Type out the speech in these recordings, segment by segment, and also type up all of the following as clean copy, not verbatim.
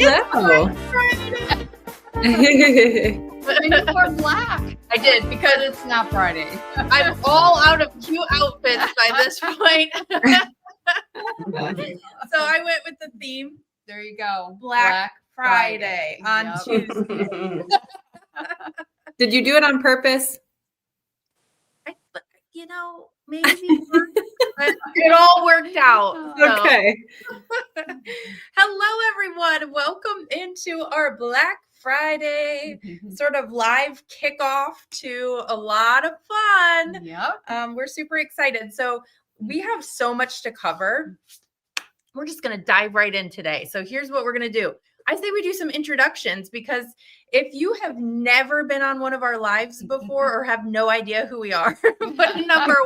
Hello. You wore black. I did because It's not Friday. I'm all out of cute outfits by this point. So I went with the theme There you go. Black Friday on Yep. Tuesday. Did you do it on purpose? Maybe it all worked out. So. Okay. Hello, everyone. Welcome into our Black Friday sort of live kickoff to a lot of fun. Yep. We're super excited. So we have so much to cover. We're just going to dive right in today. So here's what we're going to do. I say we do some introductions because if you have never been on one of our lives before or have no idea who we are, put number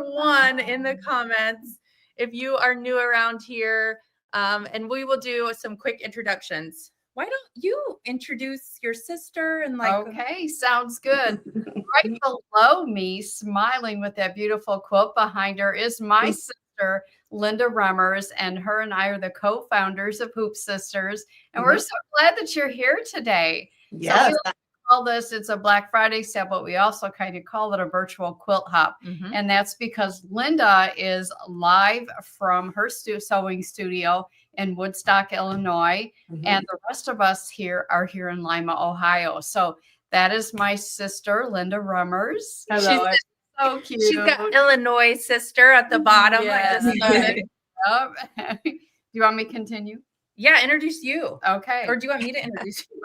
one in the comments if you are new around here, and we will do some quick introductions. Why don't you introduce your sister and Okay, sounds good. Right below me, smiling with that beautiful quilt behind her, is my sister, Linda Rummers, and her and I are the co-founders of HoopSisters, and we're so glad that you're here today. Yes. So we call this, it's a Black Friday sale, but we also kind of call it a virtual quilt hop. And that's because Linda is live from her sewing studio in Woodstock, Illinois, and the rest of us here are here in Lima, Ohio. So that is my sister, Linda Rummers. Hello. She's so cute. she's got Illinois sister at the bottom. Yes. I just noticed. Yep. Do you want me to continue? Yeah, introduce you. Okay. Or do you want me to introduce you?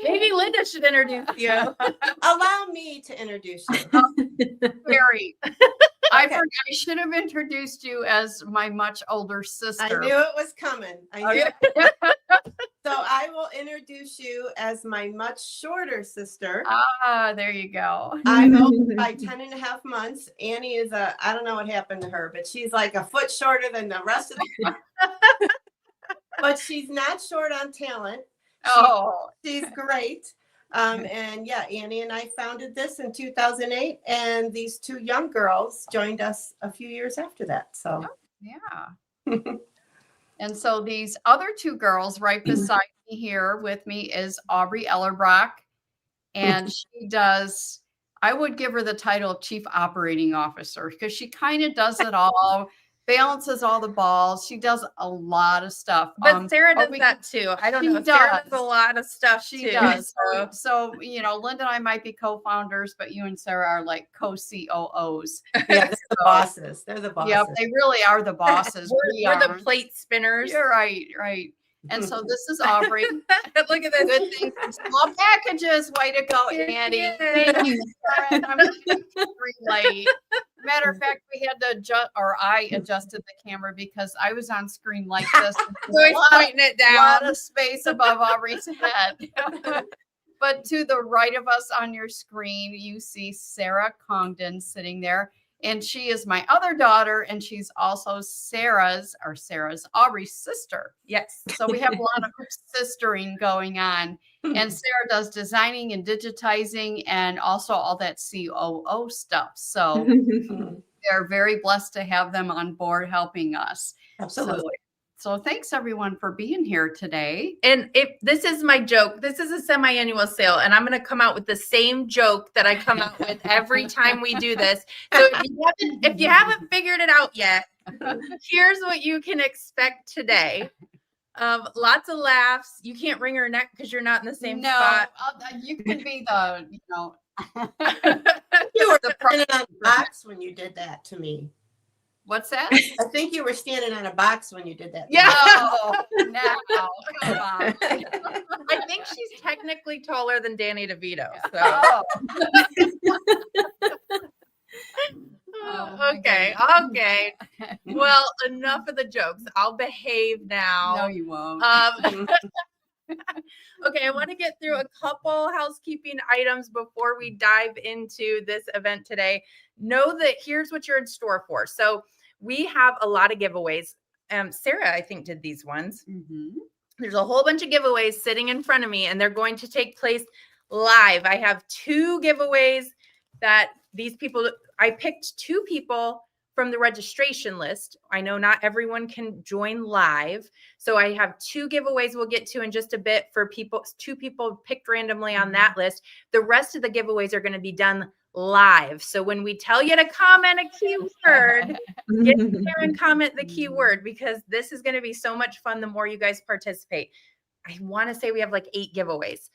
Maybe Linda should introduce you. Allow me to introduce you. Very. I should have introduced you as my much older sister. I knew it was coming. I knew it. So I will introduce you as my much shorter sister. Ah, there you go. I'm older by 10 and a half months. Annie is I don't know what happened to her, but she's like a foot shorter than the rest of the But she's not short on talent. She's great. And yeah, Annie and I founded this in 2008, and these two young girls joined us a few years after that. So yeah. And so these other two girls right beside me here with me is Aubrey Ellerbrock, and she does, I would give her the title of Chief Operating Officer because she kind of does it all, balances all the balls. She does a lot of stuff. But Sarah does that too. I don't know. Sarah does a lot of stuff She too. does. So, you know, Linda and I might be co-founders, but you and Sarah are like co-COOs. yeah, they're the bosses. They're the bosses. Yep, they really are the bosses. We're the plate spinners. You're right, right. And so this is Aubrey. Look at this. Good thing for small packages. Way to go, Andy. Thank you, Sarah. I'm late. Matter of fact, we had to adjust, or I adjusted the camera because I was on screen like this. So he's pointing it down. A lot of space above Aubrey's head. But to the right of us on your screen, you see Sarah Congdon sitting there. And she is my other daughter, and she's also Sarah's Aubrey's sister. Yes. So we have a lot of sistering going on. And Sarah does designing and digitizing and also all that COO stuff. So they're very blessed to have them on board helping us. Absolutely. So thanks everyone for being here today. And if this is my joke, this is a semi-annual sale, and I'm going to come out with the same joke that I come out with every time we do this. So if you haven't figured it out yet, here's what you can expect today. Lots of laughs. You can't wring her neck because you're not in the same spot. You can be the, you know. You were standing on a box when you did that to me. What's that? I think you were standing on a box when you did that. Yeah. No, come on. I think she's technically taller than Danny DeVito. So. Okay. Well, enough of the jokes. I'll behave now. No, you won't. Okay, I want to get through a couple housekeeping items before we dive into this event today. Know that here's what you're in store for. So we have a lot of giveaways. Sarah, I think, did these ones. There's a whole bunch of giveaways sitting in front of me, and they're going to take place live. I have two giveaways that these people, I picked two people from the registration list. I know not everyone can join live. So I have 2 giveaways we'll get to in just a bit for 2 people picked randomly on that list. The rest of the giveaways are going to be done live. So when we tell you to comment a keyword, get in there and comment the keyword, because this is going to be so much fun the more you guys participate. I want to say we have like 8 giveaways.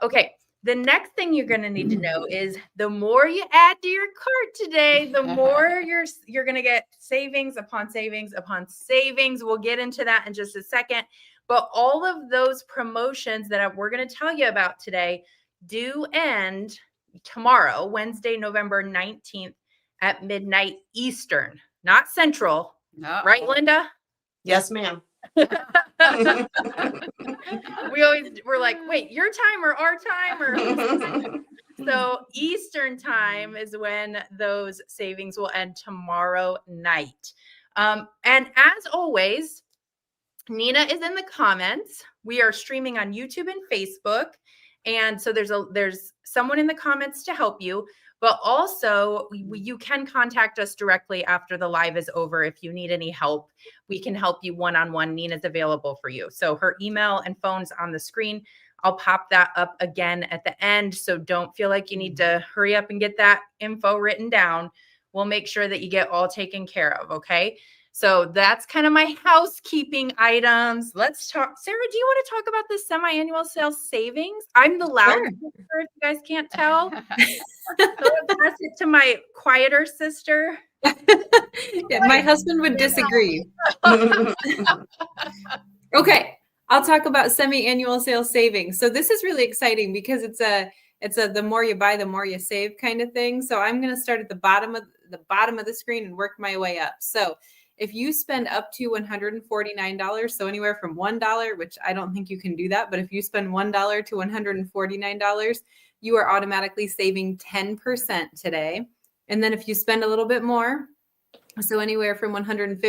Okay. The next thing you're going to need to know is the more you add to your cart today, the more you're going to get savings upon savings upon savings. We'll get into that in just a second. But all of those promotions that we're going to tell you about today do end tomorrow, Wednesday, November 19th at midnight Eastern, not Central. Right, Linda? Yes, ma'am. We're like, wait, your time or our time? Or so Eastern time is when those savings will end tomorrow night. And as always, Nina is in the comments. We are streaming on YouTube and Facebook. And so there's someone in the comments to help you, but also you can contact us directly after the live is over. If you need any help, we can help you one-on-one. Nina's available for you. So her email and phone's on the screen. I'll pop that up again at the end. So don't feel like you need to hurry up and get that info written down. We'll make sure that you get all taken care of. Okay. So that's kind of my housekeeping items. Let's talk. Sarah, do you want to talk about the semi-annual sales savings? I'm the loud sister, if you guys can't tell. So let's pass it to my quieter sister. Yeah, my husband would disagree. Okay, I'll talk about semi-annual sales savings. So this is really exciting because it's a the more you buy, the more you save kind of thing. So I'm going to start at the bottom of the screen and work my way up. So if you spend up to $149, so anywhere from $1, which I don't think you can do that, but if you spend $1 to $149, you are automatically saving 10% today. And then if you spend a little bit more, so anywhere from $150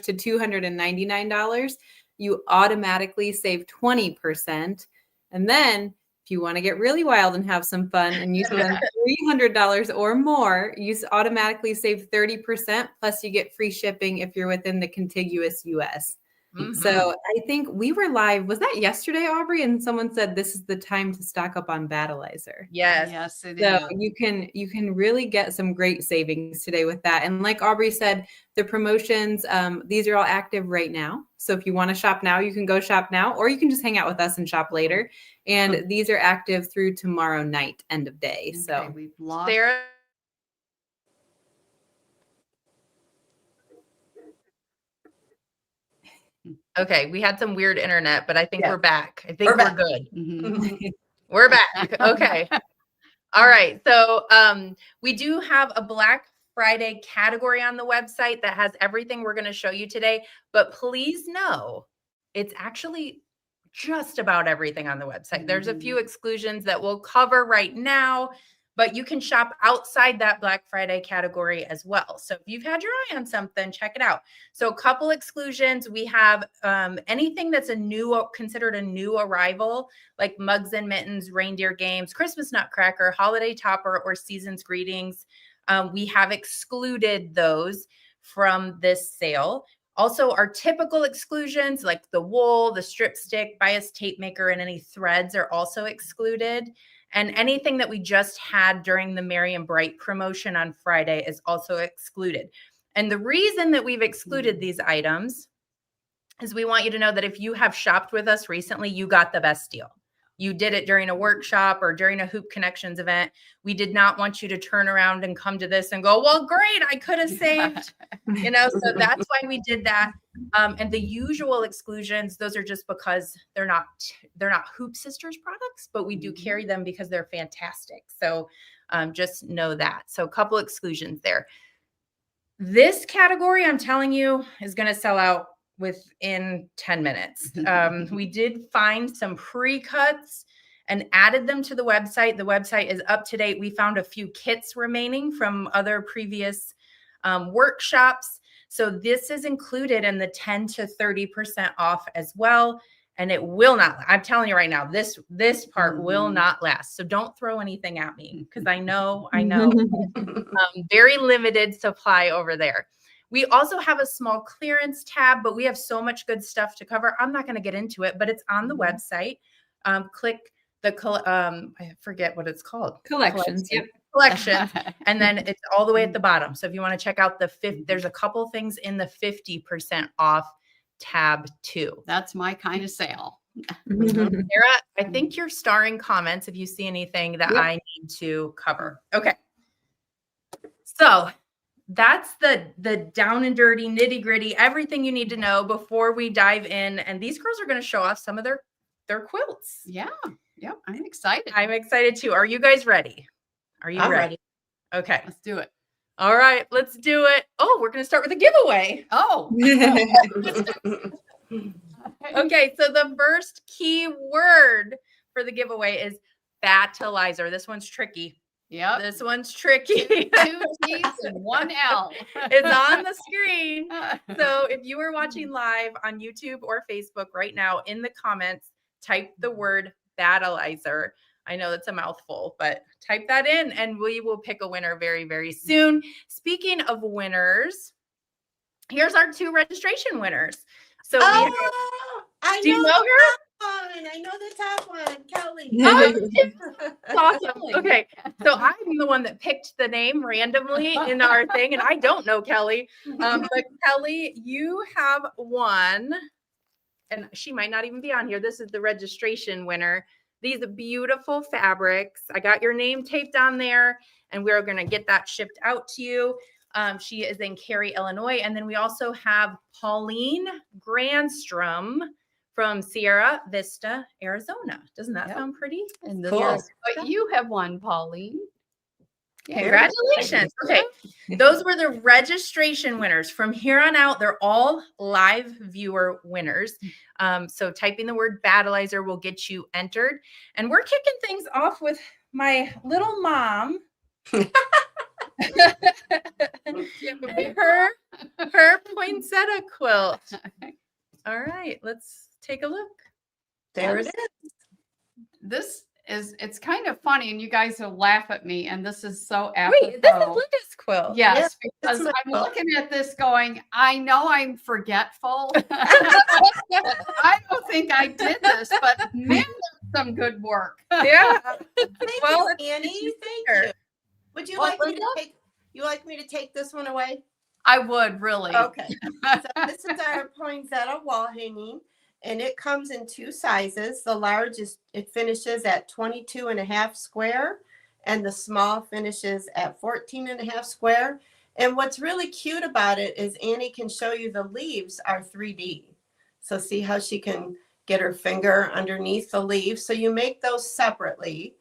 to $299, you automatically save 20%. And then if you want to get really wild and have some fun and you spend $300 or more, you automatically save 30%. Plus you get free shipping if you're within the contiguous US. Mm-hmm. So I think we were live. Was that yesterday, Aubrey? And someone said this is the time to stock up on Battilizer. Yes, it is. So you can really get some great savings today with that. And like Aubrey said, the promotions, these are all active right now. So if you want to shop now, you can go shop now, or you can just hang out with us and shop later. And these are active through tomorrow night, end of day. Okay, so we've lost Sarah. Okay, we had some weird internet, but I think we're back. I think we're good. Mm-hmm. We're back. Okay. All right. So we do have a Black Friday category on the website that has everything we're going to show you today. But please know it's actually just about everything on the website. There's a few exclusions that we'll cover right now, but you can shop outside that Black Friday category as well. So if you've had your eye on something, check it out. So a couple exclusions. We have anything that's considered a new arrival, like mugs and mittens, reindeer games, Christmas nutcracker, holiday topper, or season's greetings. We have excluded those from this sale. Also, our typical exclusions like the wool, the strip stick, bias tape maker, and any threads are also excluded. And anything that we just had during the Merry and Bright promotion on Friday is also excluded. And the reason that we've excluded these items is we want you to know that if you have shopped with us recently, you got the best deal. You did it during a workshop or during a Hoop Connections event. We did not want you to turn around and come to this and go, well, great, I could have saved, so that's why we did that. And the usual exclusions, those are just because they're not HoopSisters products, but we do carry them because they're fantastic. So just know that. So a couple exclusions there. This category, I'm telling you, is going to sell out within 10 minutes. We did find some pre-cuts and added them to the website. The website is up to date. We found a few kits remaining from other previous workshops. So this is included in the 10 to 30% off as well. And it will not, I'm telling you right now, this part will not last. So don't throw anything at me because I know, very limited supply over there. We also have a small clearance tab, but we have so much good stuff to cover. I'm not going to get into it, but it's on the website. Click the, I forget what it's called. Collections. Yep. Collections. And then it's all the way at the bottom. So if you want to check out there's a couple things in the 50% off tab too. That's my kind of sale. Sarah, I think you're starring comments if you see anything that I need to cover. Okay. So that's the down and dirty, nitty gritty, everything you need to know before we dive in. And these girls are going to show off some of their quilts. Yeah. Yep. I'm excited. I'm excited too. Are you guys ready? Are you ready? Okay. Let's do it. All right, let's do it. Oh, we're going to start with a giveaway. Oh. Okay, so the first key word for the giveaway is Battilizer. This one's tricky. Yep. This one's tricky. 2 T's and 1 L. It's on the screen. So if you are watching live on YouTube or Facebook right now, in the comments, type the word Battilizer. I know that's a mouthful, but type that in and we will pick a winner very, very soon. Speaking of winners, here's our 2 registration winners. So do you know her? I know the top one, Kelly. Awesome. Okay. So I'm the one that picked the name randomly in our thing, and I don't know Kelly. But Kelly, you have won, and she might not even be on here. This is the registration winner. These beautiful fabrics. I got your name taped on there, and we're going to get that shipped out to you. She is in Cary, Illinois. And then we also have Pauline Grandstrom from Sierra Vista, Arizona. Doesn't that sound pretty? And Cool. But you have won, Pauline. Yeah, congratulations. Okay. Those were the registration winners. From here on out, they're all live viewer winners. So typing the word Battilizer will get you entered. And we're kicking things off with my little mom. her poinsettia quilt. All right, let's take a look. There it is. This is, it's kind of funny, and you guys will laugh at me, and this is so apropos. Wait, this is Linda's quilt. Yes, Yeah, because that's I'm my quilt. looking at this going, I know I'm forgetful. I don't think I did this, but man, that's some good work. Yeah. Thank Well, you, Annie. Thank sure. you. Would you Well, like me Linda? to take? You like me to take this one away? I would really. Okay. So this is our poinsettia wall hanging, and it comes in 2 sizes. The large it finishes at 22.5 square, and the small finishes at 14.5 square. And what's really cute about it is Annie can show you the leaves are 3D. So see how she can get her finger underneath the leaves. So you make those separately,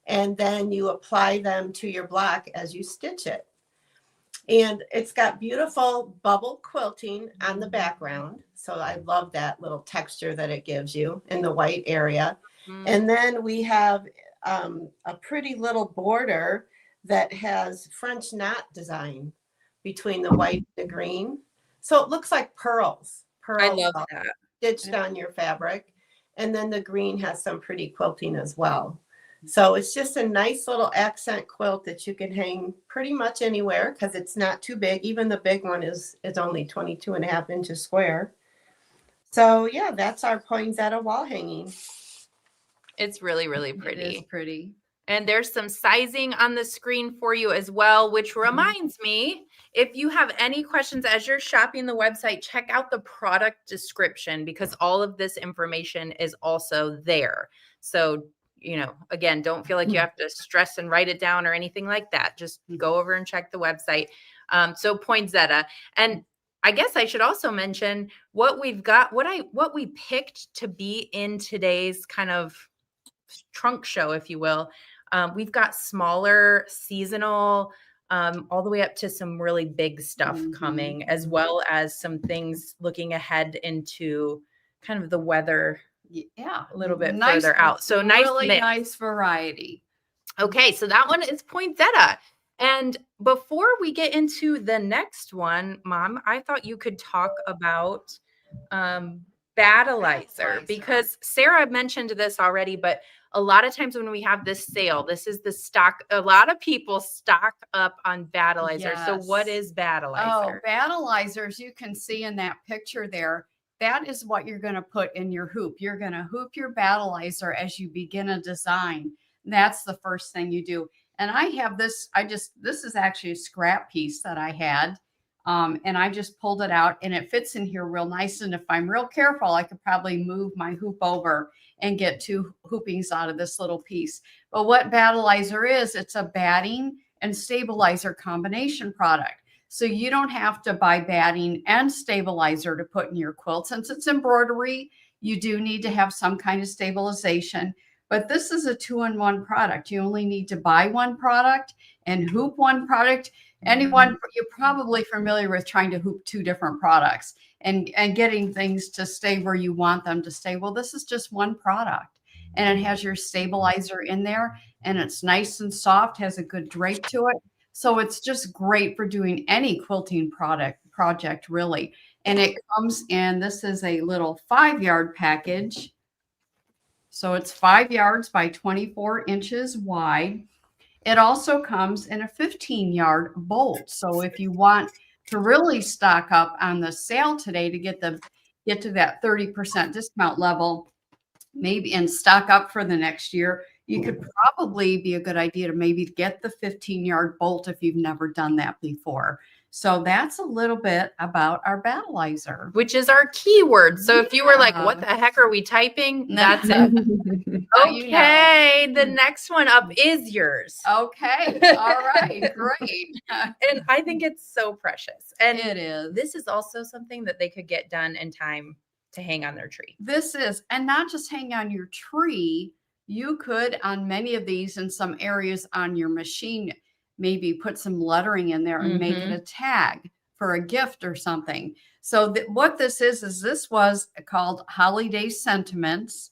and then you apply them to your block as you stitch it. And it's got beautiful bubble quilting on the background. So I love that little texture that it gives you in the white area. And then we have a pretty little border that has French knot design between the white and the green. So it looks like pearls. I love that. Stitched on your fabric. And then the green has some pretty quilting as well. So it's just a nice little accent quilt that you can hang pretty much anywhere because it's not too big. Even the big one is only 22.5 inches square. So yeah, that's our poinsettia wall hanging. It's really, really It is pretty. pretty. And there's some sizing on the screen for you as well, which reminds me, if you have any questions as you're shopping the website, check out the product description because all of this information is also there. So, you know, again, don't feel like you have to stress and write it down or anything like that. Just go over and check the website. So poinsettia. And I guess I should also mention what we've got, what we picked to be in today's kind of trunk show, if you will. We've got smaller seasonal, all the way up to some really big stuff coming, as well as some things looking ahead into kind of the weather. Yeah, A little bit further out. So nice really mix. nice variety. Okay, so that one is poinsettia. And before we get into the next one, Mom, I thought you could talk about Battilizer, because Sarah mentioned this already, but a lot of times when we have this sale, this is the stock. A lot of people stock up on Battilizer. So what is Battilizer? Oh, Battilizers, you can see in that picture there, that is what you're going to put in your hoop. You're going to hoop your Battilizer as you begin a design. That's the first thing you do. And I have this, this is actually a scrap piece that I had. And I just pulled it out and it fits in here real nice. And if I'm real careful, I could probably move my hoop over and get 2 hoopings out of this little piece. But what Battilizer is, it's a batting and stabilizer combination product. So you don't have to buy batting and stabilizer to put in your quilt. Since it's embroidery, you do need to have some kind of stabilization. But this is a 2-in-1 product. You only need to buy one product and hoop one product. Anyone, you're probably familiar with trying to hoop 2 different products and getting things to stay where you want them to stay. Well, this is just one product and it has your stabilizer in there and it's nice and soft, has a good drape to it. So it's just great for doing any quilting project really. And it comes in, this is a little 5-yard package. So it's 5 yards by 24 inches wide. It also comes in a 15-yard bolt. So if you want to really stock up on the sale today to get to that 30% discount level, maybe and stock up for the next year, you could probably be a good idea to maybe get the 15-yard bolt if you've never done that before. So that's a little bit about our Battilizer, which is our keyword. So if you were like, what the heck are we typing? That's it. Okay. The next one up is yours. Okay. All right. Great. And I think it's so precious. And it is. This is also something that they could get done in time to hang on their tree. This is, and not just hang on your tree. You could, on many of these in some areas on your machine, maybe put some lettering in there and make it a tag for a gift or something. So what this is this was called Holiday Sentiments.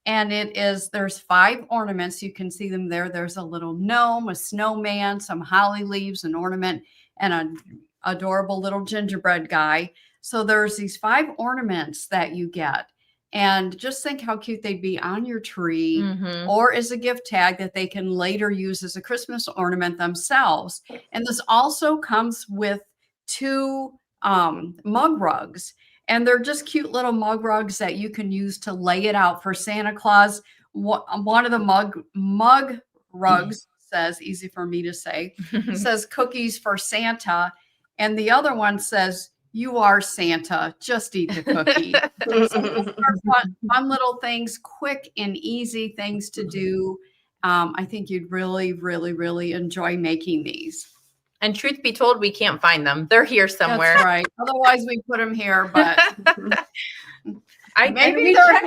And it is, there's 5 ornaments. You can see them there. There's a little gnome, a snowman, some holly leaves, an ornament, and an adorable little gingerbread guy. So there's these 5 ornaments that you get. And just think how cute they'd be on your tree or as a gift tag that they can later use as a Christmas ornament themselves. And this also comes with 2 mug rugs. And they're just cute little mug rugs that you can use to lay it out for Santa Claus. One of the mug rugs says, easy for me to say, says cookies for Santa. And the other one says, you are Santa, just eat the cookie. So fun little things, quick and easy things to do. I think you'd really, really, really enjoy making these. And truth be told, we can't find them. They're here somewhere. That's right. Otherwise, we put them here, but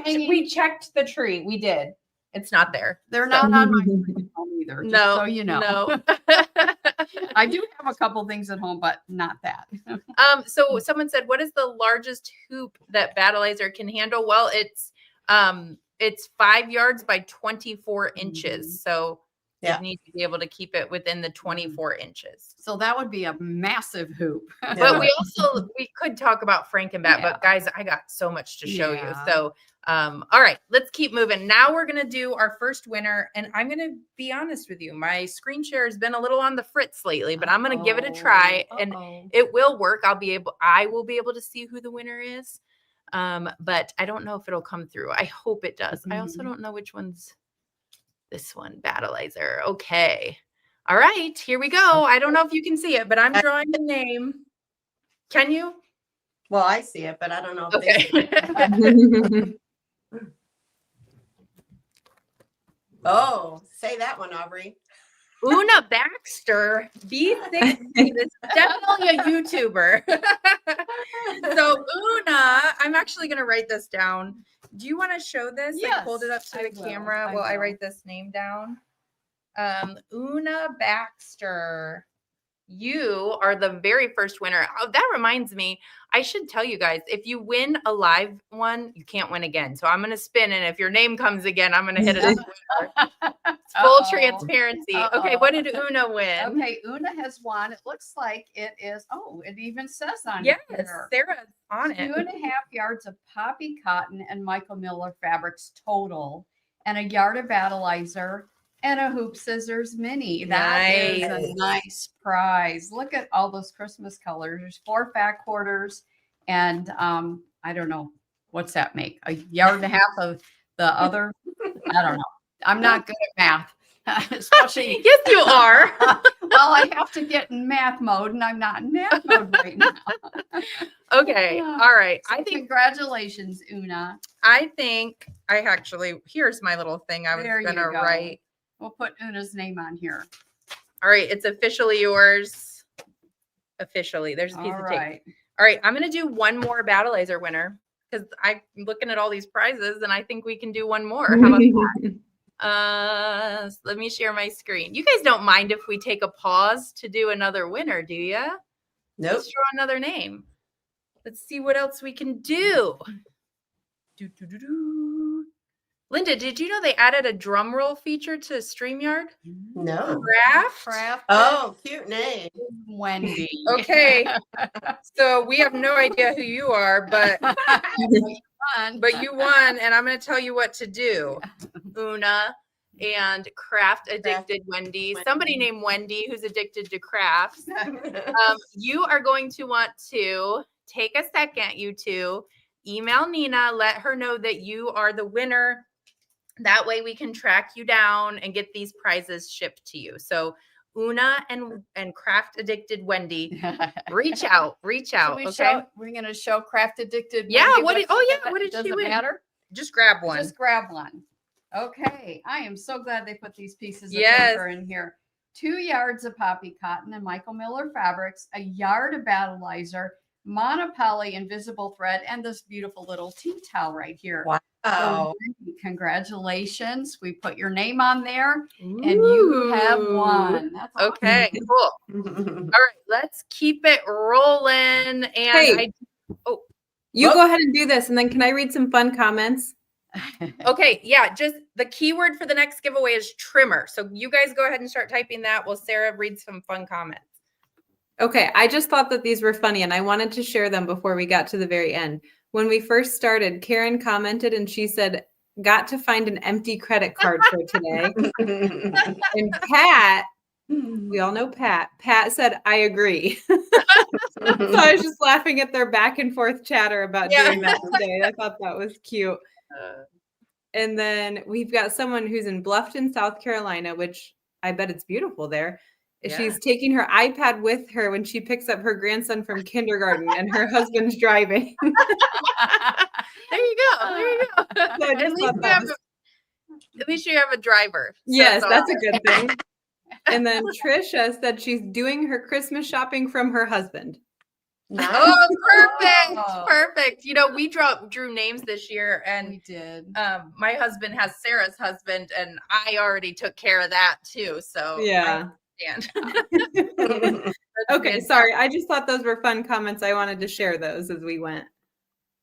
we checked the tree. We did. It's not there. They're not on my home either. No, so you know. No. I do have a couple things at home, but not that. So someone said, what is the largest hoop that Battilizer can handle? Well, it's 5 yards by 24 inches. So you need to be able to keep it within the 24 inches. So that would be a massive hoop. But we could talk about Frankenbat, but guys, I got so much to show you. So, all right, let's keep moving. Now we're going to do our first winner. And I'm going to be honest with you. My screen share has been a little on the fritz lately, but I'm going to give it a try and it will work. I will be able to see who the winner is. But I don't know if it'll come through. I hope it does. I also don't know which one's this one, Battilizer. Okay. All right, here we go. I don't know if you can see it, but I'm drawing the name. Can you? Well, I see it, but I don't know if they see it. Oh, say that one, Aubrey. Una Baxter, B60 is definitely a YouTuber. So Una, I'm actually going to write this down. Do you want to show this? Yes, I pulled it up to the camera while I write this name down. Una Baxter, you are the very first winner. Oh, that reminds me, I should tell you guys, if you win a live one, you can't win again. So I'm going to spin, and if your name comes again, I'm going to hit it as a winner. It's full transparency. Okay, what did Una win? Okay, Una has won. It looks like it is, oh, it even says on Yes, here. Sarah's on it. 2.5 yards of poppy cotton and Michael Miller fabrics total, and a yard of Battilizer, and a Hoop Scissors mini. That is a nice prize. Look at all those Christmas colors. There's 4 fat quarters, and I don't know, what's that make? A yard and a half of the other? I don't know. I'm not good at math. Especially Yes, you are. well, I have to get in math mode, and I'm not in math mode right now. Okay. All right. So I think congratulations, Una. I actually, here's my little thing I was There you going to go. write. We'll put Una's name on here. All right. It's officially yours. Officially. There's a piece All of tape. right. All right. I'm going to do one more Battleizer winner because I'm looking at all these prizes and I think we can do one more. How about that? Let me share my screen. You guys don't mind if we take a pause to do another winner, do you? Nope. Let's draw another name. Let's see what else we can do. Linda, did you know they added a drum roll feature to StreamYard? No. Craft. Oh, cute name. Wendy. Okay. So we have no idea who you are, but you won, and I'm going to tell you what to do. Una and craft addicted Wendy. Somebody named Wendy who's addicted to crafts. You are going to want to take a second, you two, email Nina, let her know that you are the winner. That way we can track you down and get these prizes shipped to you. So Una and craft addicted Wendy, reach out. Okay. We're going to show craft addicted. Yeah. Wendy What did does she it win? matter? Just grab one. Just grab one. Okay. I am so glad they put these pieces of Yes. paper in here. 2 yards of poppy cotton and Michael Miller fabrics, a yard of Battleizer, monopoly invisible thread, and this beautiful little tea towel right here. Wow. So, congratulations. We put your name on there and you have won. That's awesome. Okay, cool. All right, let's keep it rolling. And Hey. You go ahead and do this, and then can I read some fun comments? Okay, yeah, just the keyword for the next giveaway is trimmer. So you guys go ahead and start typing that while Sarah reads some fun comments. Okay, I just thought that these were funny, and I wanted to share them before we got to the very end. When we first started, Karen commented, and she said, "Got to find an empty credit card for today." And Pat, we all know Pat. Pat said, "I agree." So I was just laughing at their back and forth chatter about doing that today. I thought that was cute. And then we've got someone who's in Bluffton, South Carolina, which I bet it's beautiful there. Yeah. She's taking her iPad with her when she picks up her grandson from kindergarten, and her husband's driving. There you go. There you go. So At least you have a driver. So yes, that's a good thing. And then Trisha said she's doing her Christmas shopping from her husband. Oh, perfect. Perfect. You know, we drew names this year, and We did. my husband has Sarah's husband, and I already took care of that too. So Yeah. Okay, sorry. I just thought those were fun comments. I wanted to share those as we went.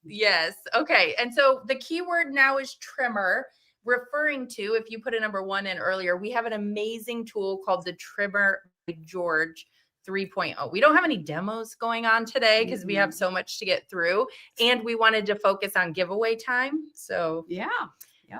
Yes. Okay. And so the keyword now is trimmer, referring to, if you put a number 1 in earlier, we have an amazing tool called the Trimmer by George 3.0. We don't have any demos going on today because we have so much to get through, and we wanted to focus on giveaway time. So Yeah.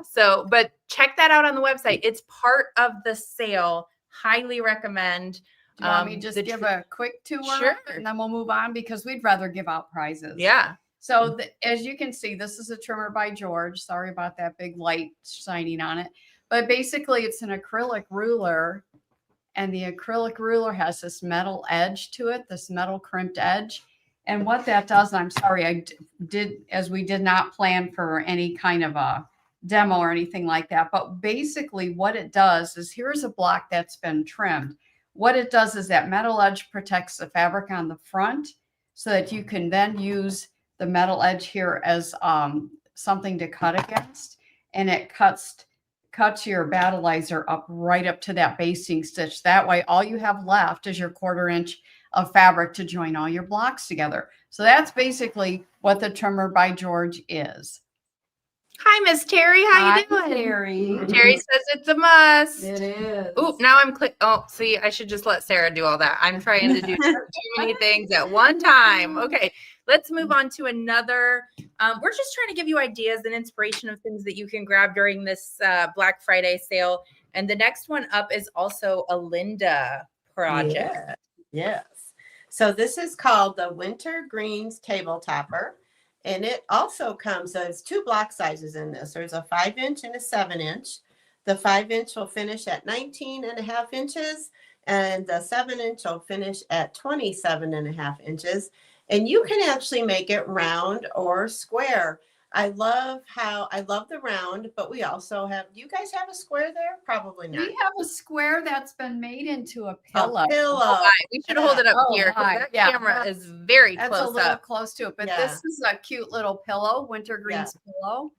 So, but check that out on the website. It's part of the sale. Highly recommend. Do you want me to just give a quick tour? Sure. And then we'll move on because we'd rather give out prizes. Yeah. So as you can see, this is a trimmer by George. Sorry about that big light shining on it. But basically it's an acrylic ruler, and the acrylic ruler has this metal edge to it, this metal crimped edge. And what that does, and I'm sorry, we did not plan for any kind of a demo or anything like that. But basically what it does is, here's a block that's been trimmed. What it does is that metal edge protects the fabric on the front so that you can then use the metal edge here as something to cut against. And it cuts your Battleizer up right up to that basting stitch. That way, all you have left is your 1/4 inch of fabric to join all your blocks together. So that's basically what the trimmer by George is. Hi, Miss Terry. How you doing? Terry. Terry says it's a must. It is. Oh, now I'm Oh, see, I should just let Sarah do all that. I'm trying to do too many things at one time. Okay, let's move on to another. We're just trying to give you ideas and inspiration of things that you can grab during this Black Friday sale. And the next one up is also a Linda project. Yeah. Yes. So this is called the Winter Greens Table Topper. And it also comes as 2 block sizes in this. There's a 5-inch and a 7-inch. The 5-inch will finish at 19.5 inches, and the 7-inch will finish at 27.5 inches. And you can actually make it round or square. I love the round, but we also have, do you guys have a square there? Probably not. We have a square that's been made into a pillow. A pillow. Oh, my. We should hold it up Oh, here, 'cause my. that Yeah, camera is very That's close a little up. close to it, but Yeah. this is a cute little pillow, winter greens pillow.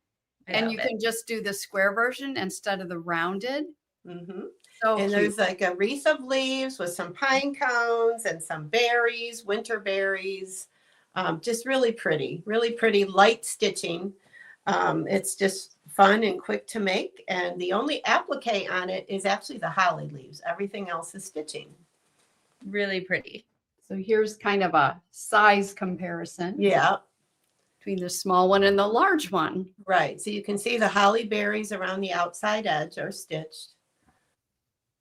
And you can just do the square version instead of the rounded. Mm-hmm. So And cute. there's like a wreath of leaves with some pine cones and some berries, winter berries. Just really pretty light stitching. It's just fun and quick to make. And the only applique on it is actually the holly leaves. Everything else is stitching. Really pretty. So here's kind of a size comparison Yeah, between the small one and the large one. right. So you can see the holly berries around the outside edge are stitched.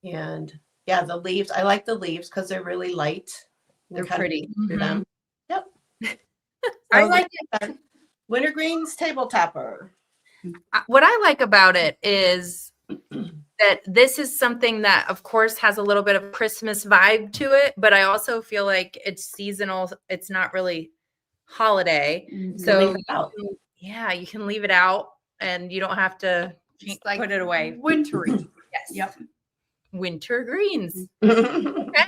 And yeah, the leaves, I like the leaves because they're really light. You They're can kind of pretty. picture them. Yep. I So like the Winter Greens Table Topper. what I like about it is that this is something that, of course, has a little bit of Christmas vibe to it, but I also feel like it's seasonal. It's not really holiday. So Leave it out. yeah, you can leave it out and you don't have to It's like put it away. wintry. Yes. Yep. Winter greens. Okay.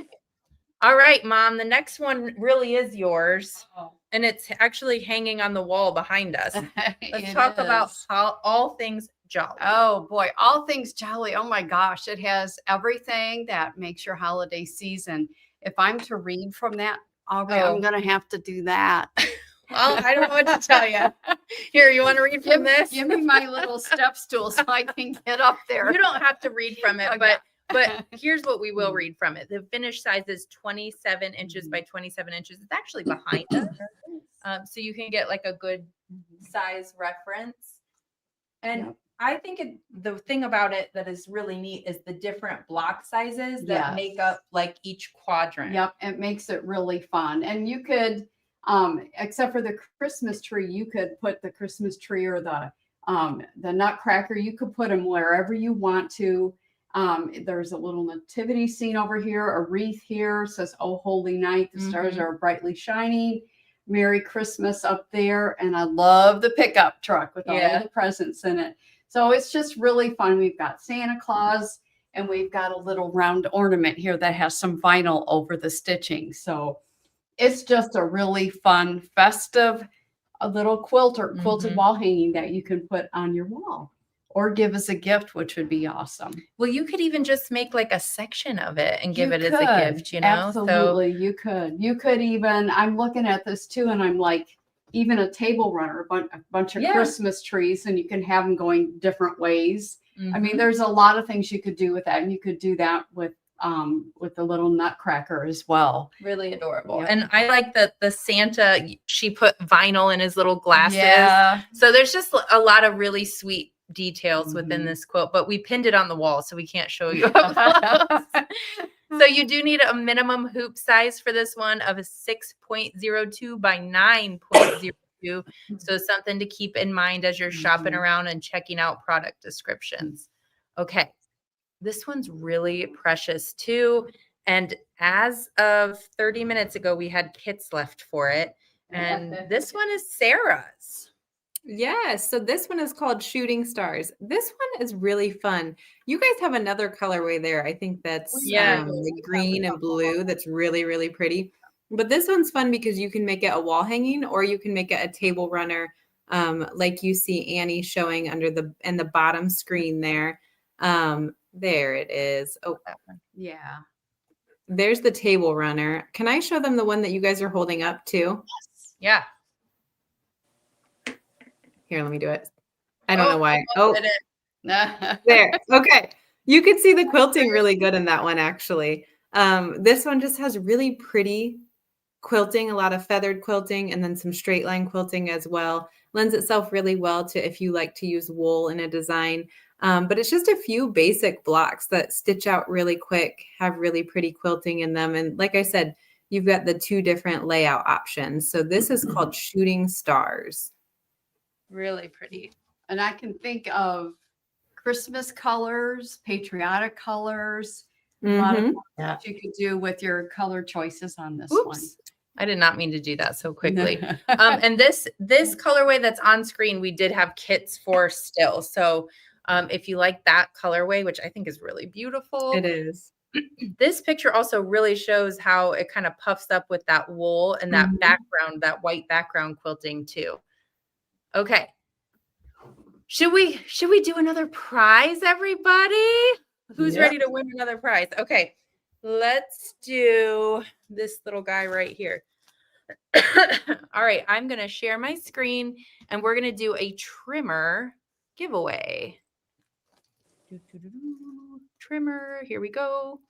All right, Mom. The next one really is yours. Oh. And it's actually hanging on the wall behind us. Let's It talk about is. all things jolly. Oh boy, all things jolly. Oh my gosh, it has everything that makes your holiday season. If I'm to read from that, Aubrey, Oh. I'm going to have to do that. Well, I don't know what to tell you. Here, you want to read from this? Give me my little step stool so I can get up there. You don't have to read from it, Okay. but here's what we will read from it. The finished size is 27 inches by 27 inches. It's actually behind us. So you can get like a good size reference. And Yep. I think the thing about it that is really neat is the different block sizes that Yes. make up like each quadrant. Yep, it makes it really fun. And you could, except for the Christmas tree, you could put the Christmas tree or the nutcracker. You could put them wherever you want to. There's a little nativity scene over here, a wreath here. It says, "Oh, holy night, the stars are brightly shining. Merry Christmas" up there. And I love the pickup truck with all the presents in it. So it's just really fun. We've got Santa Claus and we've got a little round ornament here that has some vinyl over the stitching. So it's just a really fun, festive, a little quilt or quilted wall hanging that you can put on your wall or give as a gift, which would be awesome. Well, you could even just make like a section of it and give You it as could. a gift, you know? Absolutely, you could. You could even, I'm looking at this too, and I'm like, even a table runner, a bunch of Christmas trees, and you can have them going different ways. I mean, there's a lot of things you could do with that, and you could do that with the little nutcracker as well. Really adorable. Yep. And I like that the Santa, she put vinyl in his little glasses. Yeah. So there's just a lot of really sweet details within this quilt, but we pinned it on the wall, so we can't show you up close. So you do need a minimum hoop size for this one of a 6.02 by 9.02. So something to keep in mind as you're shopping around and checking out product descriptions. Okay. This one's really precious too. And as of 30 minutes ago, we had kits left for it. And this one is Sarah's. Yes. So this one is called Shooting Stars. This one is really fun. You guys have another colorway there. I think that's like green and blue. That's really, really pretty. But this one's fun because you can make it a wall hanging or you can make it a table runner, like you see Annie showing in the bottom screen there. There it is. Oh, that one. Yeah. There's the table runner. Can I show them the one that you guys are holding up too? Yes. Yeah. Here, let me do it. I don't know why. Oh, Did it. there. Okay. You could see the quilting really good in that one, actually. This one just has really pretty quilting, a lot of feathered quilting, and then some straight line quilting as well. Lends itself really well to if you like to use wool in a design. But it's just a few basic blocks that stitch out really quick, have really pretty quilting in them. And like I said, you've got the 2 different layout options. So this is called Shooting Stars. Really pretty. And I can think of Christmas colors, patriotic colors. A lot of what you could do with your color choices on this one. Oops. I did not mean to do that so quickly. And this colorway that's on screen, we did have kits for still. So if you like that colorway, which I think is really beautiful. It is. This picture also really shows how it kind of puffs up with that wool and that background, that white background quilting too. Okay. Should we do another prize, everybody? Who's ready to win another prize? Okay. Let's do this little guy right here. All right. I'm going to share my screen and we're going to do a trimmer giveaway. Trimmer. Here we go.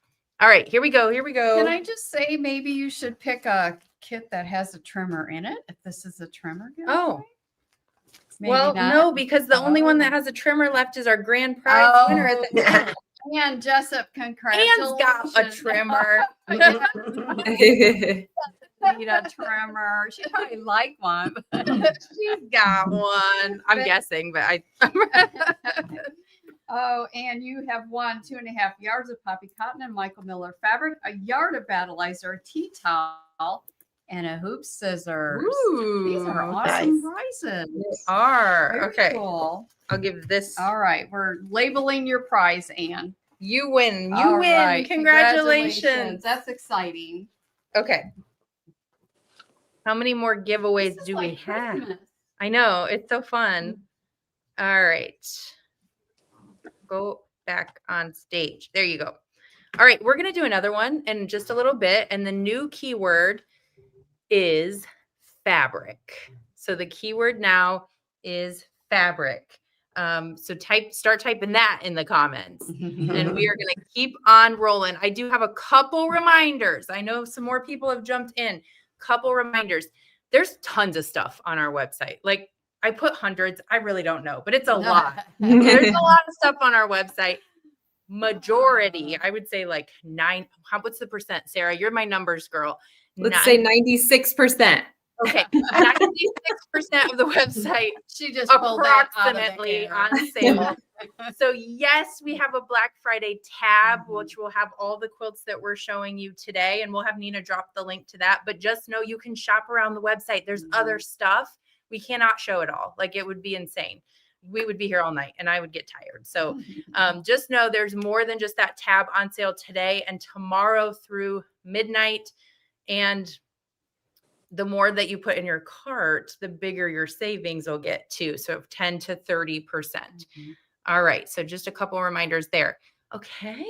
All right. Here we go. Here we go. Can I just say maybe you should pick a kit that has a trimmer in it if this is a trimmer giveaway? Oh. Maybe Well, not. no, because the only one that has a trimmer left is our grand prize winner at the end. And Jessup, congratulations. Anne's got a trimmer. Need a trimmer. She probably like one. She's got one. I'm guessing, but I. Oh, and you have won 2.5 yards of poppy cotton and Michael Miller fabric, a yard of Battilizer, a tea towel, and a hoop scissors. Ooh, these are awesome prizes. They are. Very Okay. cool. I'll give this. All right. We're labeling your prize, Anne. You win. You All win. right. Congratulations. That's exciting. Okay. How many more giveaways do we have? I know. It's so fun. All right. Go back on stage. There you go. All right. We're going to do another one in just a little bit. And the new keyword is fabric. So the keyword now is fabric. So start typing that in the comments and we are going to keep on rolling. I do have a couple reminders. I know some more people have jumped in. Couple reminders. There's tons of stuff on our website. Like I put hundreds. I really don't know, but it's a lot. There's a lot of stuff on our website. Majority, I would say like 9. What's the percent, Sarah? You're my numbers girl. Let's say 96%. Okay, 96% of the website She just pulled that out of the approximately air. on sale. So yes, we have a Black Friday tab, which will have all the quilts that we're showing you today. And we'll have Nina drop the link to that. But just know you can shop around the website. There's other stuff. We cannot show it all. Like it would be insane. We would be here all night and I would get tired. So just know there's more than just that tab on sale today and tomorrow through midnight. And the more that you put in your cart, the bigger your savings will get too. So 10 to 30%. All right. So just a couple reminders there. Okay.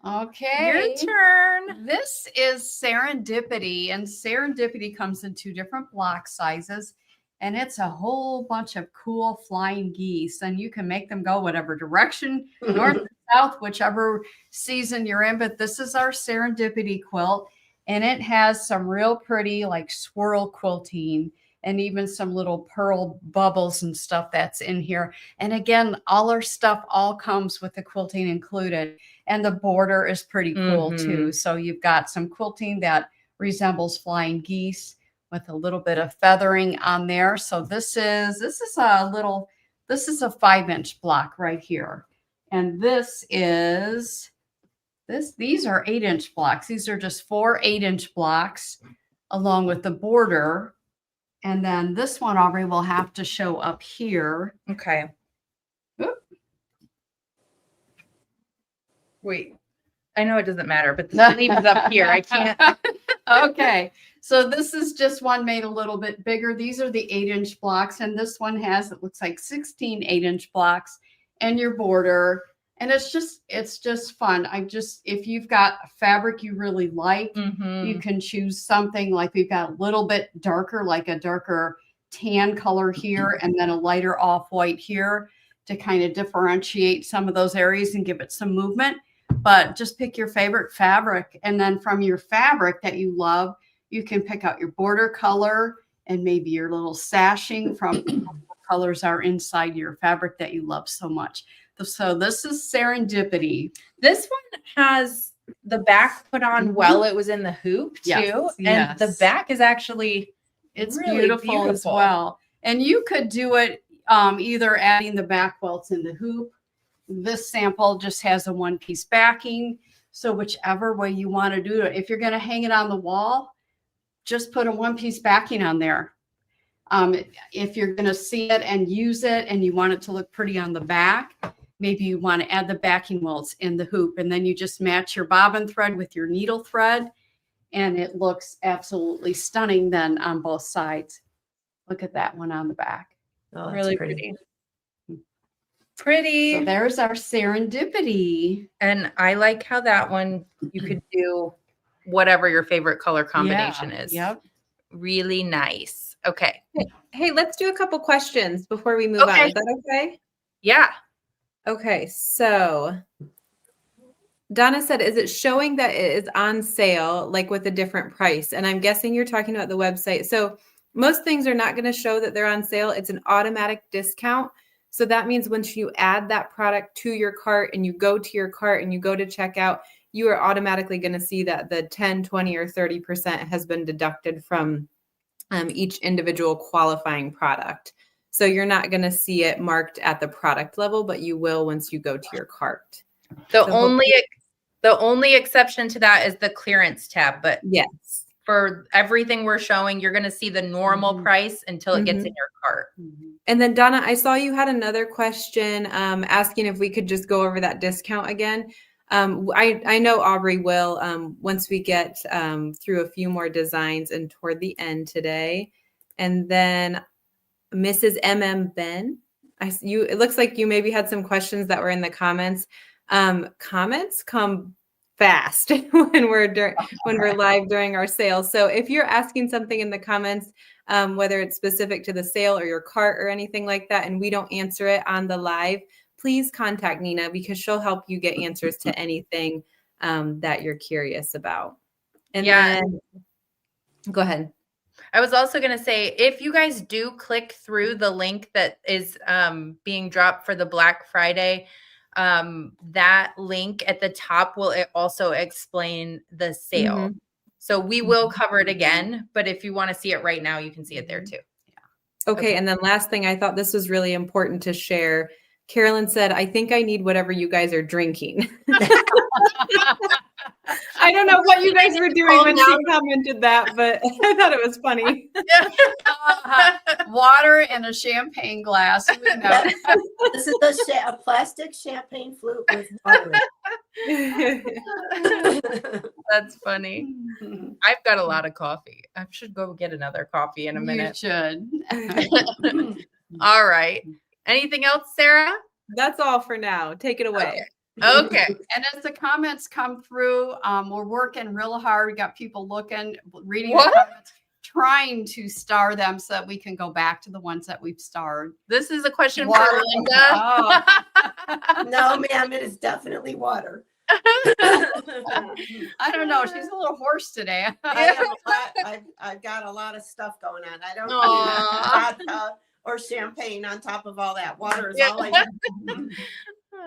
Okay. Your turn. This is Serendipity, and Serendipity comes in 2 different block sizes, and it's a whole bunch of cool flying geese, and you can make them go whatever direction, north or south, whichever season you're in. But this is our Serendipity quilt, and it has some real pretty like swirl quilting and even some little pearl bubbles and stuff that's in here. And again, all our stuff all comes with the quilting included. And the border is pretty cool too. So you've got some quilting that resembles flying geese with a little bit of feathering on there. So this is a 5-inch block right here. And these are 8-inch blocks. These are just 4 8-inch blocks along with the border. And then this one, Aubrey, will have to show up here. Okay. Oop. Wait, I know it doesn't matter, but the sleeve is up here. I can't. Okay. So this is just one made a little bit bigger. These are the 8-inch blocks. And this one has, it looks like 16 8-inch blocks and your border. And it's just fun. If you've got a fabric you really like, you can choose something like we've got a little bit darker, like a darker tan color here, and then a lighter off-white here to kind of differentiate some of those areas and give it some movement. But just pick your favorite fabric. And then from your fabric that you love, you can pick out your border color and maybe your little sashing from what colors are inside your fabric that you love so much. So this is Serendipity. This one has the back put on well. It was in the hoop too. Yes, And the back is actually, it's really beautiful as well. And you could do it either adding the back welts in the hoop. This sample just has a one-piece backing. So whichever way you want to do it, if you're going to hang it on the wall, just put a one-piece backing on there. If you're going to see it and use it and you want it to look pretty on the back, maybe you want to add the backing welts in the hoop, and then you just match your bobbin thread with your needle thread, and it looks absolutely stunning then on both sides. Look at that one on the back. oh, really pretty. Pretty. So there's our Serendipity. And I like how that one, you could do whatever your favorite color combination is. Yep. Really nice. Okay. Hey, let's do a couple questions before we move on. Is that okay? Yeah. Okay, so Donna said, is it showing that it is on sale, like with a different price? And I'm guessing you're talking about the website. So most things are not going to show that they're on sale. It's an automatic discount. So that means once you add that product to your cart and you go to your cart and you go to checkout, you are automatically going to see that the 10, 20, or 30% has been deducted from each individual qualifying product. So you're not going to see it marked at the product level, but you will once you go to your cart. The only exception to that is the clearance tab. But yes, for everything we're showing, you're going to see the normal price until it gets in your cart. And then Donna, I saw you had another question asking if we could just go over that discount again. I know Aubrey will once we get through a few more designs and toward the end today. And then Mrs. M.M. Ben, it looks like you maybe had some questions that were in the comments. Comments come fast when we're live during our sale. So if you're asking something in the comments, whether it's specific to the sale or your cart or anything like that, and we don't answer it on the live, please contact Nina because she'll help you get answers to anything that you're curious about. And then go ahead. I was also going to say, if you guys do click through the link that is being dropped for the Black Friday, that link at the top will also explain the sale. So we will cover it again, but if you want to see it right now, you can see it there too. Okay. And then last thing, I thought this was really important to share. Carolyn said, I think I need whatever you guys are drinking. I don't know what you guys were doing when she commented that, but I thought it was funny. Water and a champagne glass. We know. This is a plastic champagne flute with water. That's funny. I've got a lot of coffee. I should go get another coffee in a minute. You should. All right. Anything else, Sarah? That's all for now. Take it away. Okay. And as the comments come through, we're working real hard. We got people reading the comments, trying to star them so that we can go back to the ones that we've starred. This is a question for Linda. Oh. No, ma'am, it is definitely water. I don't know. She's a little hoarse today. I've got a lot of stuff going on. I don't vodka or champagne on top of all that. Water is all I need.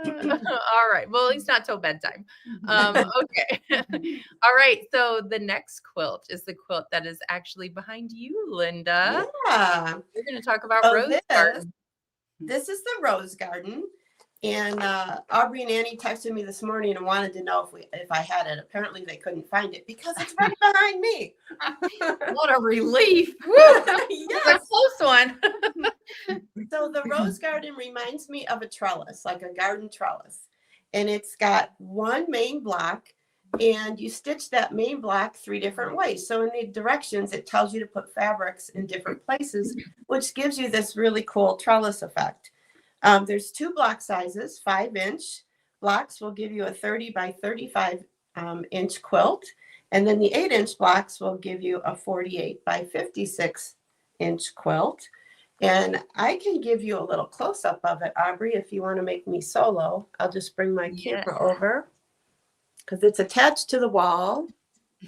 All right. Well, at least not till bedtime. Okay. All right. So the next quilt is the quilt that is actually behind you, Linda. Yeah. We're going to talk about Rose Garden. This is the Rose Garden. And Aubrey and Annie texted me this morning and wanted to know if I had it. Apparently they couldn't find it because it's right behind me. What a relief. Yes. A close one. So the Rose Garden reminds me of a trellis, like a garden trellis. And it's got one main block and you stitch that main block 3 different ways. So in the directions, it tells you to put fabrics in different places, which gives you this really cool trellis effect. There's 2 block sizes, 5-inch, blocks will give you a 30 by 35 inch quilt. And then the 8-inch blocks will give you a 48 by 56 inch quilt. And I can give you a little close up of it, Aubrey, if you want to make me solo. I'll just bring my camera over because it's attached to the wall.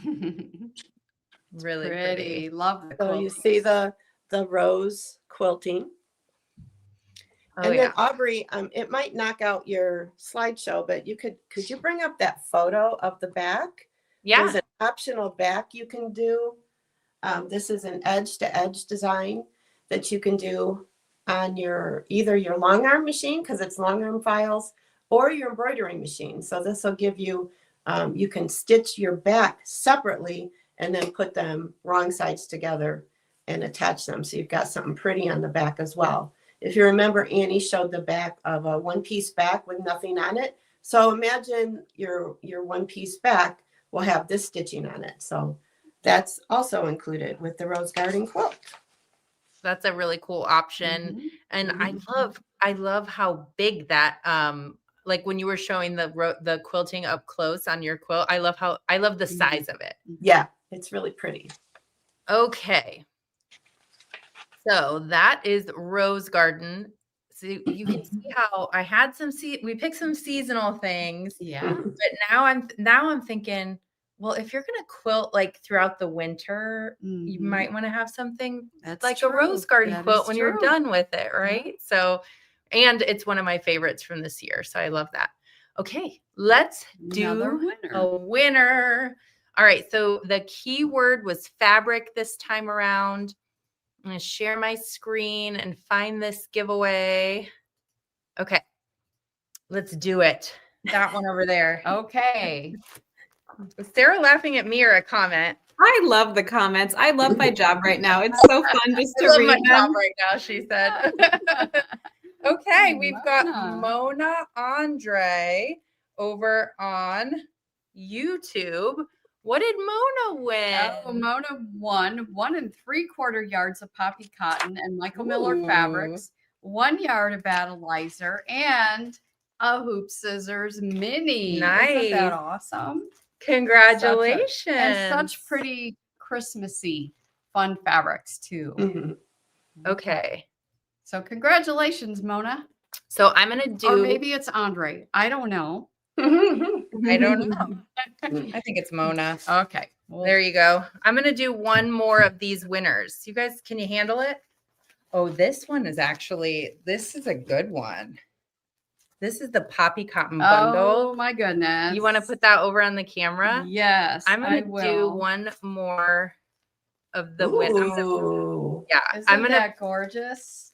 Really Pretty. Love the So quilting. you see the rose quilting. Oh, And yeah. then Aubrey, it might knock out your slideshow, but could you bring up that photo of the back? Yeah. There's an optional back you can do. This is an edge to edge design that you can do on either your long arm machine, because it's long arm files, or your embroidery machine. So this will give you, you can stitch your back separately and then put them wrong sides together and attach them. So you've got something pretty on the back as well. If you remember, Annie showed the back of a one-piece back with nothing on it. So imagine your one-piece back will have this stitching on it. So that's also included with the Rose Garden quilt. That's a really cool option. And I love how big that, like when you were showing the quilting up close on your quilt, I love the size of it. Yeah, it's really pretty. Okay. So that is Rose Garden. So you can see how I had we picked some seasonal things. Yeah. But now I'm thinking, well, if you're going to quilt like throughout the winter, you might want to have something like a Rose Garden quilt when you're done with it, right? Yeah. So, and it's one of my favorites from this year. So I love that. Okay, let's do a winner. All right, so the key word was fabric this time around. I'm going to share my screen and find this giveaway. Okay, let's do it. That one over there. Okay. Is Sarah laughing at me or a comment? I love the comments. I love my job right now. It's so fun just to read my them. job right now, she said. Okay, we've got Mona Andre over on YouTube. What did Mona win? Oh, Mona won 1 3/4 yards of poppy cotton and Michael Miller fabrics, 1 yard of Battilizer, and a HoopSisters mini. Nice. Isn't that awesome? Congratulations. And such pretty Christmassy fun fabrics too. Okay. So congratulations, Mona. So I'm going to do. Or maybe it's Andre. I don't know. I don't know. I think it's Mona. Okay. Well, there you go. I'm going to do one more of these winners. You guys, can you handle it? Oh, this one is this is a good one. This is the Poppy Cotton Bundle. Oh my goodness. You want to put that over on the camera? Yes. I'm going to do one more of the winners. Yeah. Isn't that gorgeous?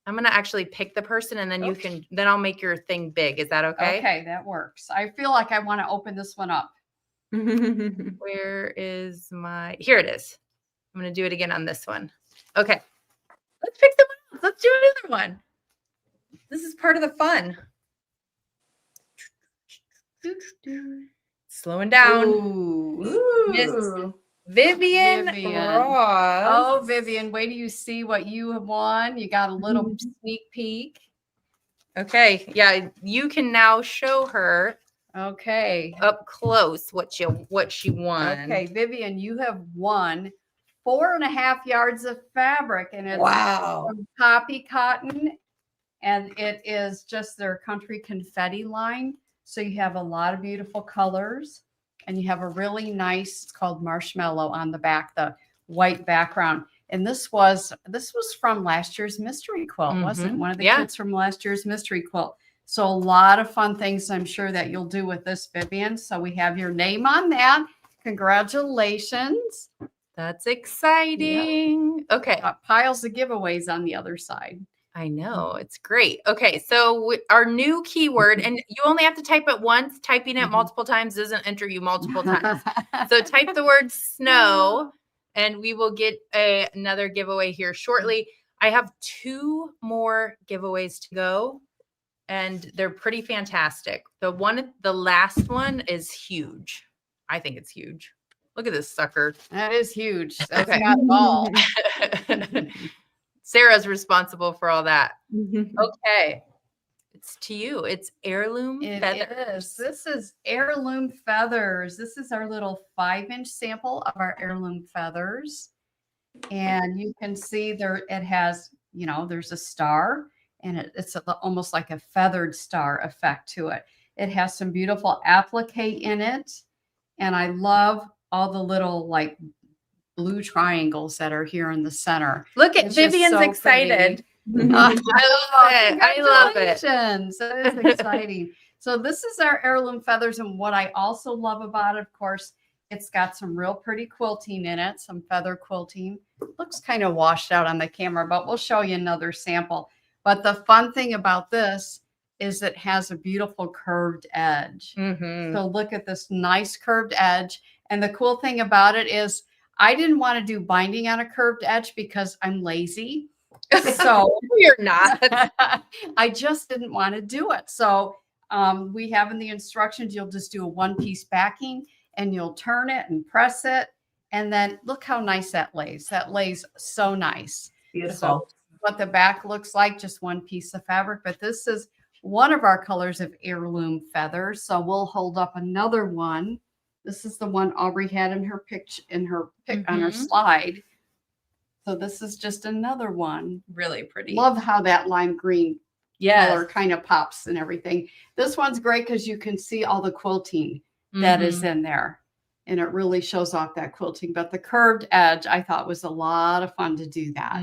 I'm going to actually pick the person and then then I'll make your thing big. Is that okay? Okay, that works. I feel like I want to open this one up. Where is here it is. I'm going to do it again on this one. Okay. Let's pick someone else. Let's do another one. This is part of the fun. Slowing down. Ooh. Miss Vivian Ross. Oh, Vivian, wait till you see what you have won. You got a little sneak peek. Okay. Yeah, you can now show her up close what she won. Okay, Vivian, you have won 4.5 yards of fabric, and it's from Poppy Cotton, and it is just their country confetti line. So you have a lot of beautiful colors. And you have a really nice, it's called Marshmallow on the back, the white background. And this was from last year's mystery quilt, wasn't it? One of the kits from last year's mystery quilt. So a lot of fun things I'm sure that you'll do with this, Vivian. So we have your name on that. Congratulations. That's exciting. Yep. Okay. Got piles of giveaways on the other side. I know. It's great. Okay. So our new keyword, and you only have to type it once. Typing it multiple times doesn't enter you multiple times. So type the word snow and we will get another giveaway here shortly. I have 2 more giveaways to go and they're pretty fantastic. The last one is huge. I think it's huge. Look at this sucker. That is huge. That's got a ball. Sarah's responsible for all that. Okay. reference to you. It's heirloom feathers. This is heirloom feathers. This is our little 5-inch sample of our heirloom feathers. And you can see there it has, you know, there's a star, and it's almost like a feathered star effect to it. It has some beautiful applique in it. And I love all the little like blue triangles that are here in the center. Look at It's just Vivian's so excited. pretty. I love it. I love it. Congratulations. That is exciting. So this is our heirloom feathers. And what I also love about it, of course, it's got some real pretty quilting in it, some feather quilting. Looks kind of washed out on the camera, but we'll show you another sample. But the fun thing about this is it has a beautiful curved edge. So look at this nice curved edge. And the cool thing about it is I didn't want to do binding on a curved edge because I'm lazy. So you're not. I just didn't want to do it. So we have in the instructions, you'll just do a 1-piece backing and you'll turn it and press it. And then look how nice that lays. That lays so nice. Beautiful. So what the back looks like, just 1 piece of fabric. But this is one of our colors of heirloom feathers. So we'll hold up another one. This is the one Aubrey had in her on her slide. So this is just another one. Really pretty. Love how that lime green color kind of pops and everything. This one's great because you can see all the quilting that is in there. And it really shows off that quilting. But the curved edge, I thought was a lot of fun to do that.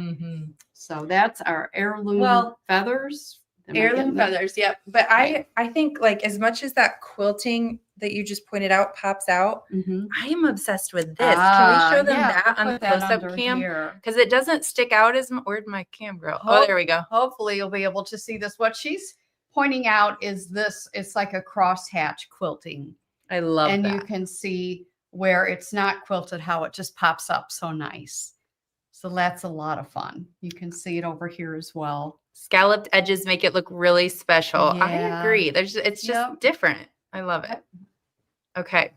So that's our heirloom feathers. Heirloom feathers, yep. But I think like as much as that quilting that you just pointed out pops out, I am obsessed with this. Can we show them that on the close-up cam? Because it doesn't stick out as much. Where'd my cam go? Oh, there we go. Hopefully you'll be able to see this. What she's pointing out is this. It's like a crosshatch quilting. I love that. And you can see where it's not quilted, how it just pops up so nice. So that's a lot of fun. You can see it over here as well. Scalloped edges make it look really special. I agree. It's just different. I love it. Okay.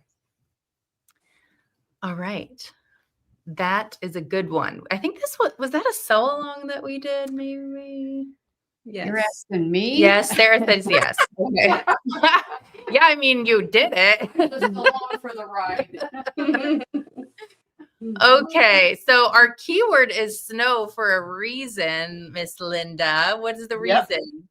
All right. That is a good one. I think was that a sew along that we did? Maybe. Yes. You're asking me? Yes, Sarah says yes. Okay. Yeah, I mean, you did it. Just along for the ride. Okay, so our keyword is snow for a reason, Miss Linda. What is the reason?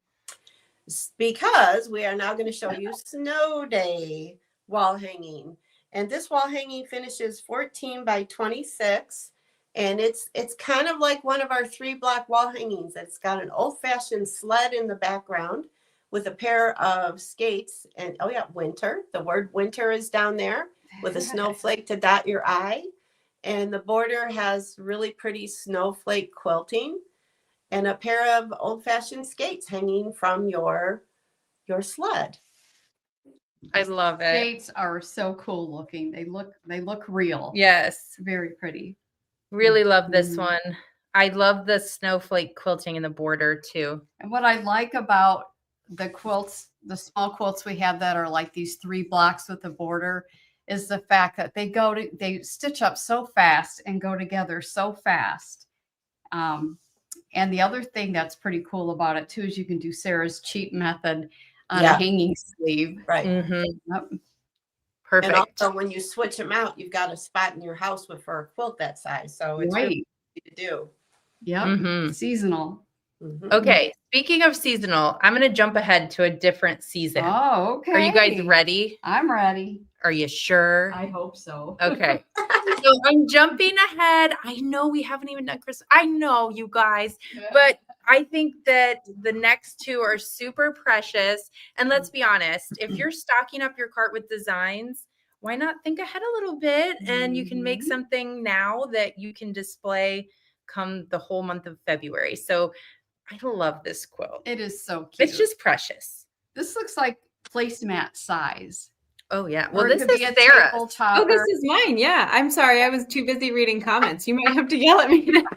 Because we are now going to show you Snow Day wall hanging. And this wall hanging finishes 14 by 26. And it's kind of like one of our 3-block wall hangings. It's got an old-fashioned sled in the background with a pair of skates. And oh yeah, winter. The word winter is down there with a snowflake to dot your I. And the border has really pretty snowflake quilting and a pair of old-fashioned skates hanging from your sled. I love it. Skates are so cool looking. They look real. Yes. Very pretty. Really love this one. I love the snowflake quilting in the border too. And what I like about the quilts, the small quilts we have that are like these 3 blocks with the border, is the fact that they stitch up so fast and go together so fast. And the other thing that's pretty cool about it too is you can do Sarah's cheat method on a hanging sleeve. Right. Yep. Perfect. And also when you switch them out, you've got a spot in your house for a quilt that size. So it's really easy to do. Yep. Seasonal. Okay. Speaking of seasonal, I'm going to jump ahead to a different season. Oh, okay. Are you guys ready? I'm ready. Are you sure? I hope so. Okay. So I'm jumping ahead. I know we haven't even done Christmas. I know, you guys, but I think that the next 2 are super precious. And let's be honest, if you're stocking up your cart with designs, why not think ahead a little bit? And you can make something now that you can display come the whole month of February. So I love this quilt. It is so cute. It's just precious. This looks like placemat size. Oh, yeah. Well, this is Sarah. Oh, this is mine. Yeah. I'm sorry. I was too busy reading comments. You might have to yell at me next.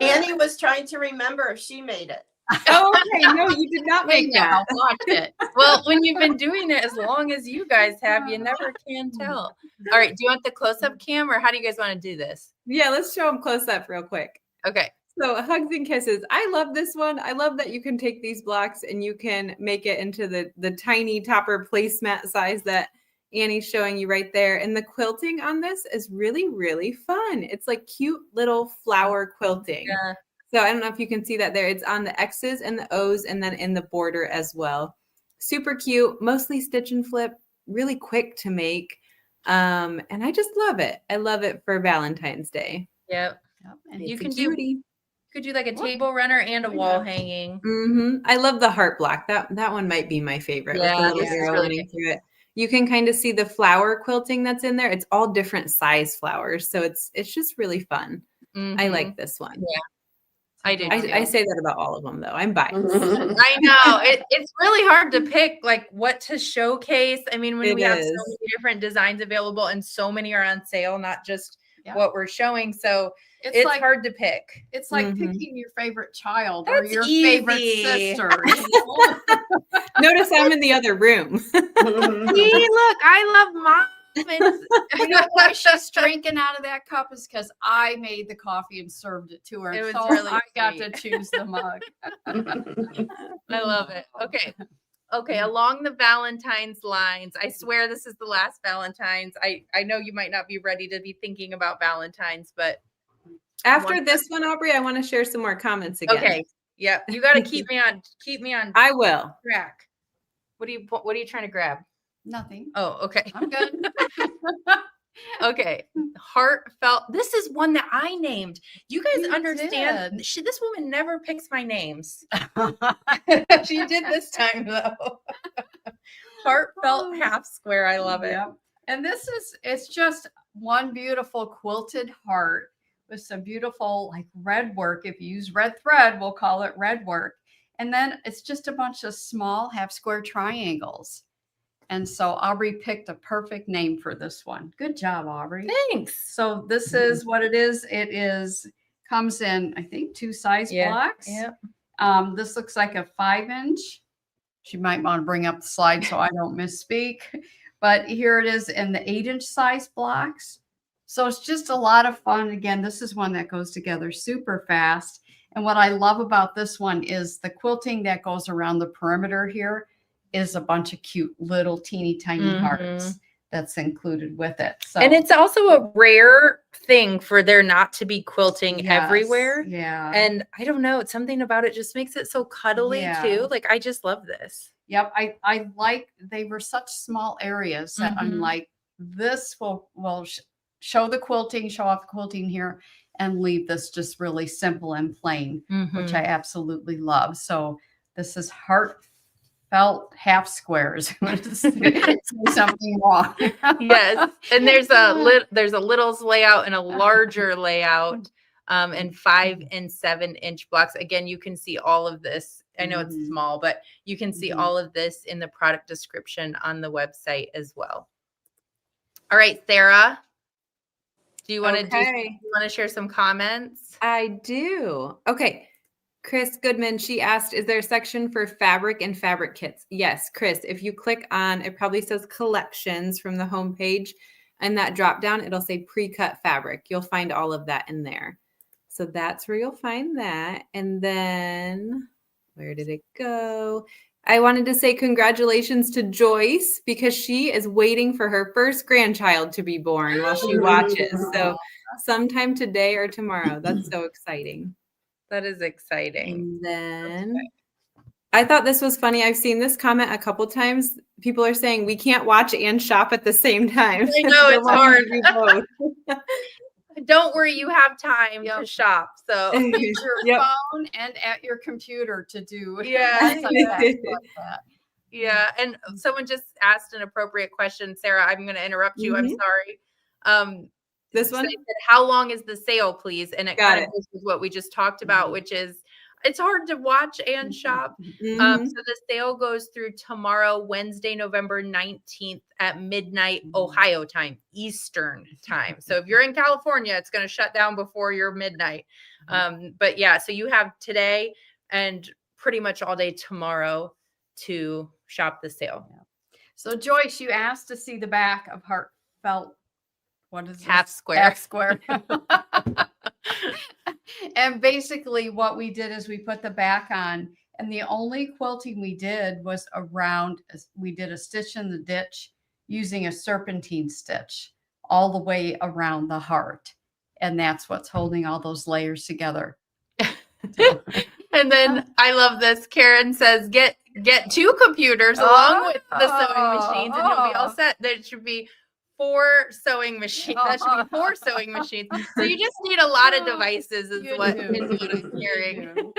Annie was trying to remember if she made it. Oh, okay. No, you did not make that. Watch it. Well, when you've been doing it as long as you guys have, you never can tell. All right. Do you want the close-up cam or how do you guys want to do this? Yeah, let's show them close up real quick. Okay. So hugs and kisses. I love this one. I love that you can take these blocks and you can make it into the tiny topper placemat size that Annie's showing you right there. And the quilting on this is really, really fun. It's like cute little flower quilting. Yeah. So I don't know if you can see that there. It's on the X's and the O's and then in the border as well. Super cute, mostly stitch and flip, really quick to make. And I just love it. I love it for Valentine's Day. Yep. And You It's a can do cutie. could do like a table runner and a wall hanging. I love the heart block. That one might be my favorite. Yeah, with the little this is arrow really running through it. You can kind of see the flower quilting that's in there. It's all different size flowers, so it's just really fun. I like this one. Yeah, I do. I say that about all of them, though. I'm biased. I know it's really hard to pick like what to showcase. I mean, when It we have so is. many different designs available and so many are on sale, not just Yeah. what we're showing, so It's it's like hard to pick. it's like Mhm. picking your favorite child or That's your favorite easy. sister. You know? Notice I'm in the other room. See, look, I love mom. And You know why she's drinking out of that cup is because I made the coffee and served it to her. It was so really I got sweet. to choose the mug. I love it. Okay, along the Valentine's lines, I swear this is the last Valentine's. I know you might not be ready to be thinking about Valentine's, but After this one, Aubrey, I want to share some more comments again. okay. Yeah, you got to keep me on I will. track. What are you trying to grab? Nothing. Oh, okay. I'm good. Okay. Heartfelt. This is one that I named. You guys You understand? did. This woman never picks my names. She did this time though. Heartfelt half square. I love it. Yep. And it's just one beautiful quilted heart with some beautiful like red work. If you use red thread, we'll call it red work. And then it's just a bunch of small half square triangles. And so Aubrey picked a perfect name for this one. Good job, Aubrey. Thanks. So this is what it is. Comes in, I think, 2 size blocks. Yeah. This looks like a 5-inch. She might want to bring up the slide so I don't misspeak. But here it is in the 8-inch size blocks. So it's just a lot of fun. Again, this is one that goes together super fast. And what I love about this one is the quilting that goes around the perimeter here is a bunch of cute little teeny tiny hearts that's included with it. So, And it's also a rare thing for there not to be quilting yes, everywhere. Yeah. And I don't know, it's something about it just makes it so cuddly Yeah. too. Like I just love this. Yep. I like, they were such small areas that I'm like, this will show the quilting, show off the quilting here and leave this just really simple and plain, which I absolutely love. So this is Heartfelt half squares. Something wrong. Yes. And there's a littles layout and a larger layout, and 5 and 7-inch blocks. Again, you can see all of this. I know it's small, but you can see all of this in the product description on the website as well. All right, Sarah, do you want to share some comments? I do. Okay. Chris Goodman, she asked, is there a section for fabric and fabric kits? Yes, Chris, if you click on, it probably says collections from the homepage, and that drop down, it'll say pre-cut fabric. You'll find all of that in there. So that's where you'll find that. And then where did it go? I wanted to say congratulations to Joyce because she is waiting for her first grandchild to be born while she watches. So sometime today or tomorrow. That's so exciting. That is exciting. And then I thought this was funny. I've seen this comment a couple times. People are saying we can't watch and shop at the same time. I know it's hard. Do both. Don't worry, you have time to shop. So Use your phone and at your computer to do that. Yeah. And someone just asked an appropriate question. Sarah, I'm going to interrupt you. I'm sorry. This one? Said, how long is the sale, please? And it Got kind of goes with what we just talked about, which is it's hard to watch and shop. So the sale goes through tomorrow, Wednesday, November 19th at midnight, Ohio time, Eastern time. So if you're in California, it's going to shut down before your midnight. But yeah, so you have today and pretty much all day tomorrow to shop the sale. So Joyce, you asked to see the back of Heartfelt. What is Half this? square. Half square. And basically what we did is we put the back on, and the only quilting we did was around, we did a stitch in the ditch using a serpentine stitch all the way around the heart. And that's what's holding all those layers together. And then I love this. Karen says, get 2 computers along with the sewing machines, and you'll be all set. There should be 4 sewing machines. That should be 4 sewing machines. So you just need a lot of devices is what I'm hearing.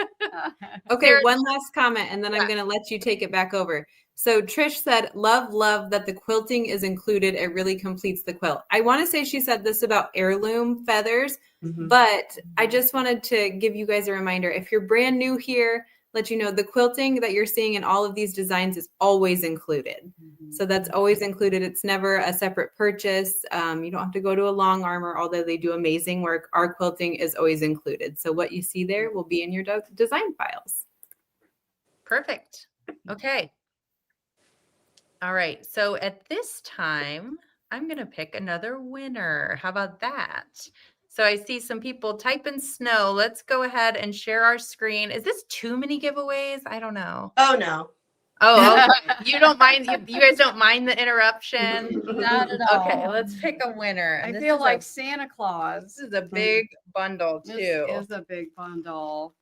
Okay, one last comment, and then I'm going to let you take it back over. So Trish said, love that the quilting is included. It really completes the quilt. I want to say she said this about heirloom feathers, but I just wanted to give you guys a reminder. If you're brand new here, let you know the quilting that you're seeing in all of these designs is always included. So that's always included. It's never a separate purchase. You don't have to go to a long armor, although they do amazing work. Our quilting is always included. So what you see there will be in your design files. Perfect. Okay. All right. So at this time, I'm going to pick another winner. How about that? So I see some people typing snow. Let's go ahead and share our screen. Is this too many giveaways? I don't know. Oh, no. Oh, okay. You don't mind? You guys don't mind the interruption? Not at all. Okay, let's pick a winner. I And feel like Santa Claus. this is a big bundle too. This is a big bundle.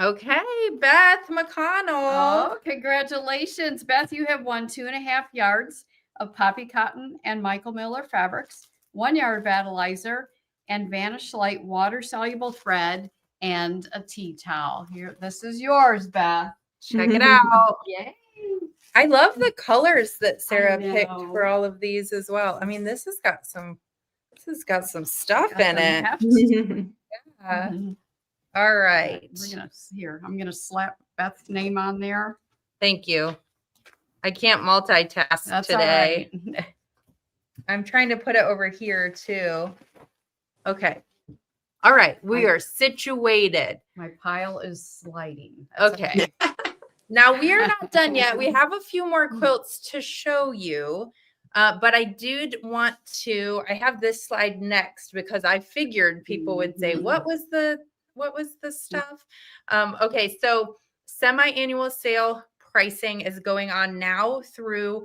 Okay, Beth McConnell. Oh, congratulations, Beth. You have won 2.5 yards of poppy cotton and Michael Miller fabrics, 1 yard Battilizer, and Vanish Light water-soluble thread, and a tea towel. Here, this is yours, Beth. Check it out. Yay. I love the colors that Sarah I picked know. for all of these as well. I mean, this has got some stuff Got in some it. heft. Yeah. Mhm. All right. I'm gonna slap Beth's name on there. Thank you. I can't multitask That's today. all right. I'm trying to put it over here too. Okay. All right. We are situated. My pile is sliding. Okay. Now we are not done yet. We have a few more quilts to show you. But I did want to, I have this slide next because I figured people would say, what was the stuff? Okay. So semi-annual sale pricing is going on now through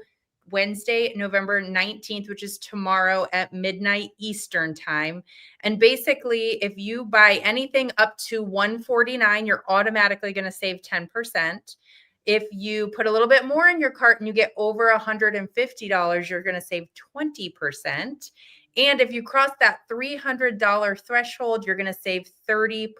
Wednesday, November 19th, which is tomorrow at midnight Eastern time. And basically, if you buy anything up to $149, you're automatically going to save 10%. If you put a little bit more in your cart and you get over $150, you're going to save 20%. And if you cross that $300 threshold, you're going to save 30%.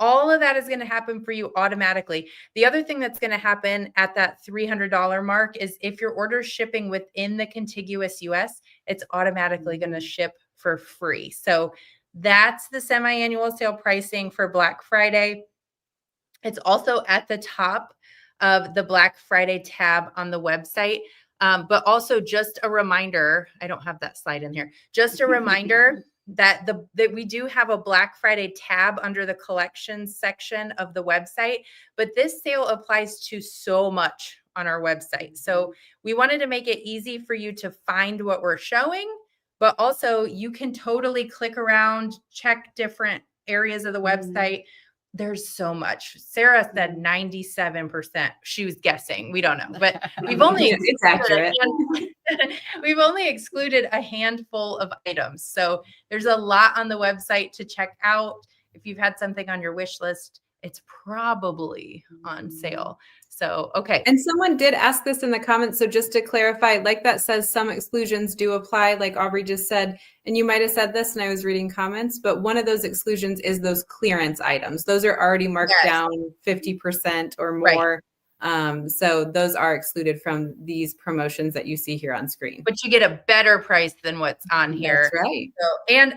All of that is going to happen for you automatically. The other thing that's going to happen at that $300 mark is if your order is shipping within the contiguous US, it's automatically going to ship for free. So that's the semi-annual sale pricing for Black Friday. It's also at the top of the Black Friday tab on the website. But also just a reminder, I don't have that slide in here, just a reminder that we do have a Black Friday tab under the collections section of the website, but this sale applies to so much on our website. So we wanted to make it easy for you to find what we're showing, but also you can totally click around, check different areas of the website. There's so much. Sarah said 97%. She was guessing. We don't know, but we've only it's accurate. We've only excluded a handful of items. So there's a lot on the website to check out. If you've had something on your wish list, it's probably on sale. So, okay. And someone did ask this in the comments. So just to clarify, like that says some exclusions do apply, like Aubrey just said, and you might have said this and I was reading comments, but one of those exclusions is those clearance items. Those are already marked down 50% or more. Right. So those are excluded from these promotions that you see here on screen. But you get a better price than what's on here. That's right. So, and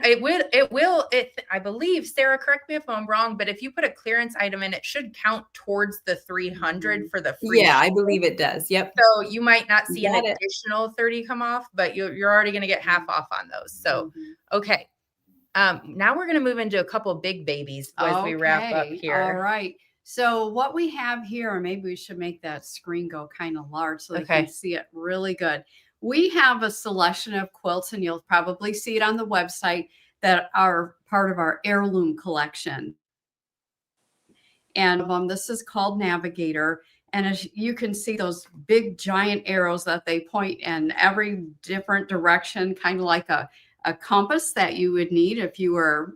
I believe, Sarah, correct me if I'm wrong, but if you put a clearance item in, it should count towards the 300 for the free. Yeah, I believe it does. Yep. So you might not see an additional 30 come off, but you're already going to get half off on those. So, okay. Now we're going to move into a couple of big babies as we wrap up here. All right. So what we have here, maybe we should make that screen go kind of large so they can see it really good. we have a selection of quilts, and you'll probably see it on the website, that are part of our heirloom collection. And this is called Navigator. And as you can see, those big giant arrows that they point in every different direction, kind of like a compass that you would need if you were,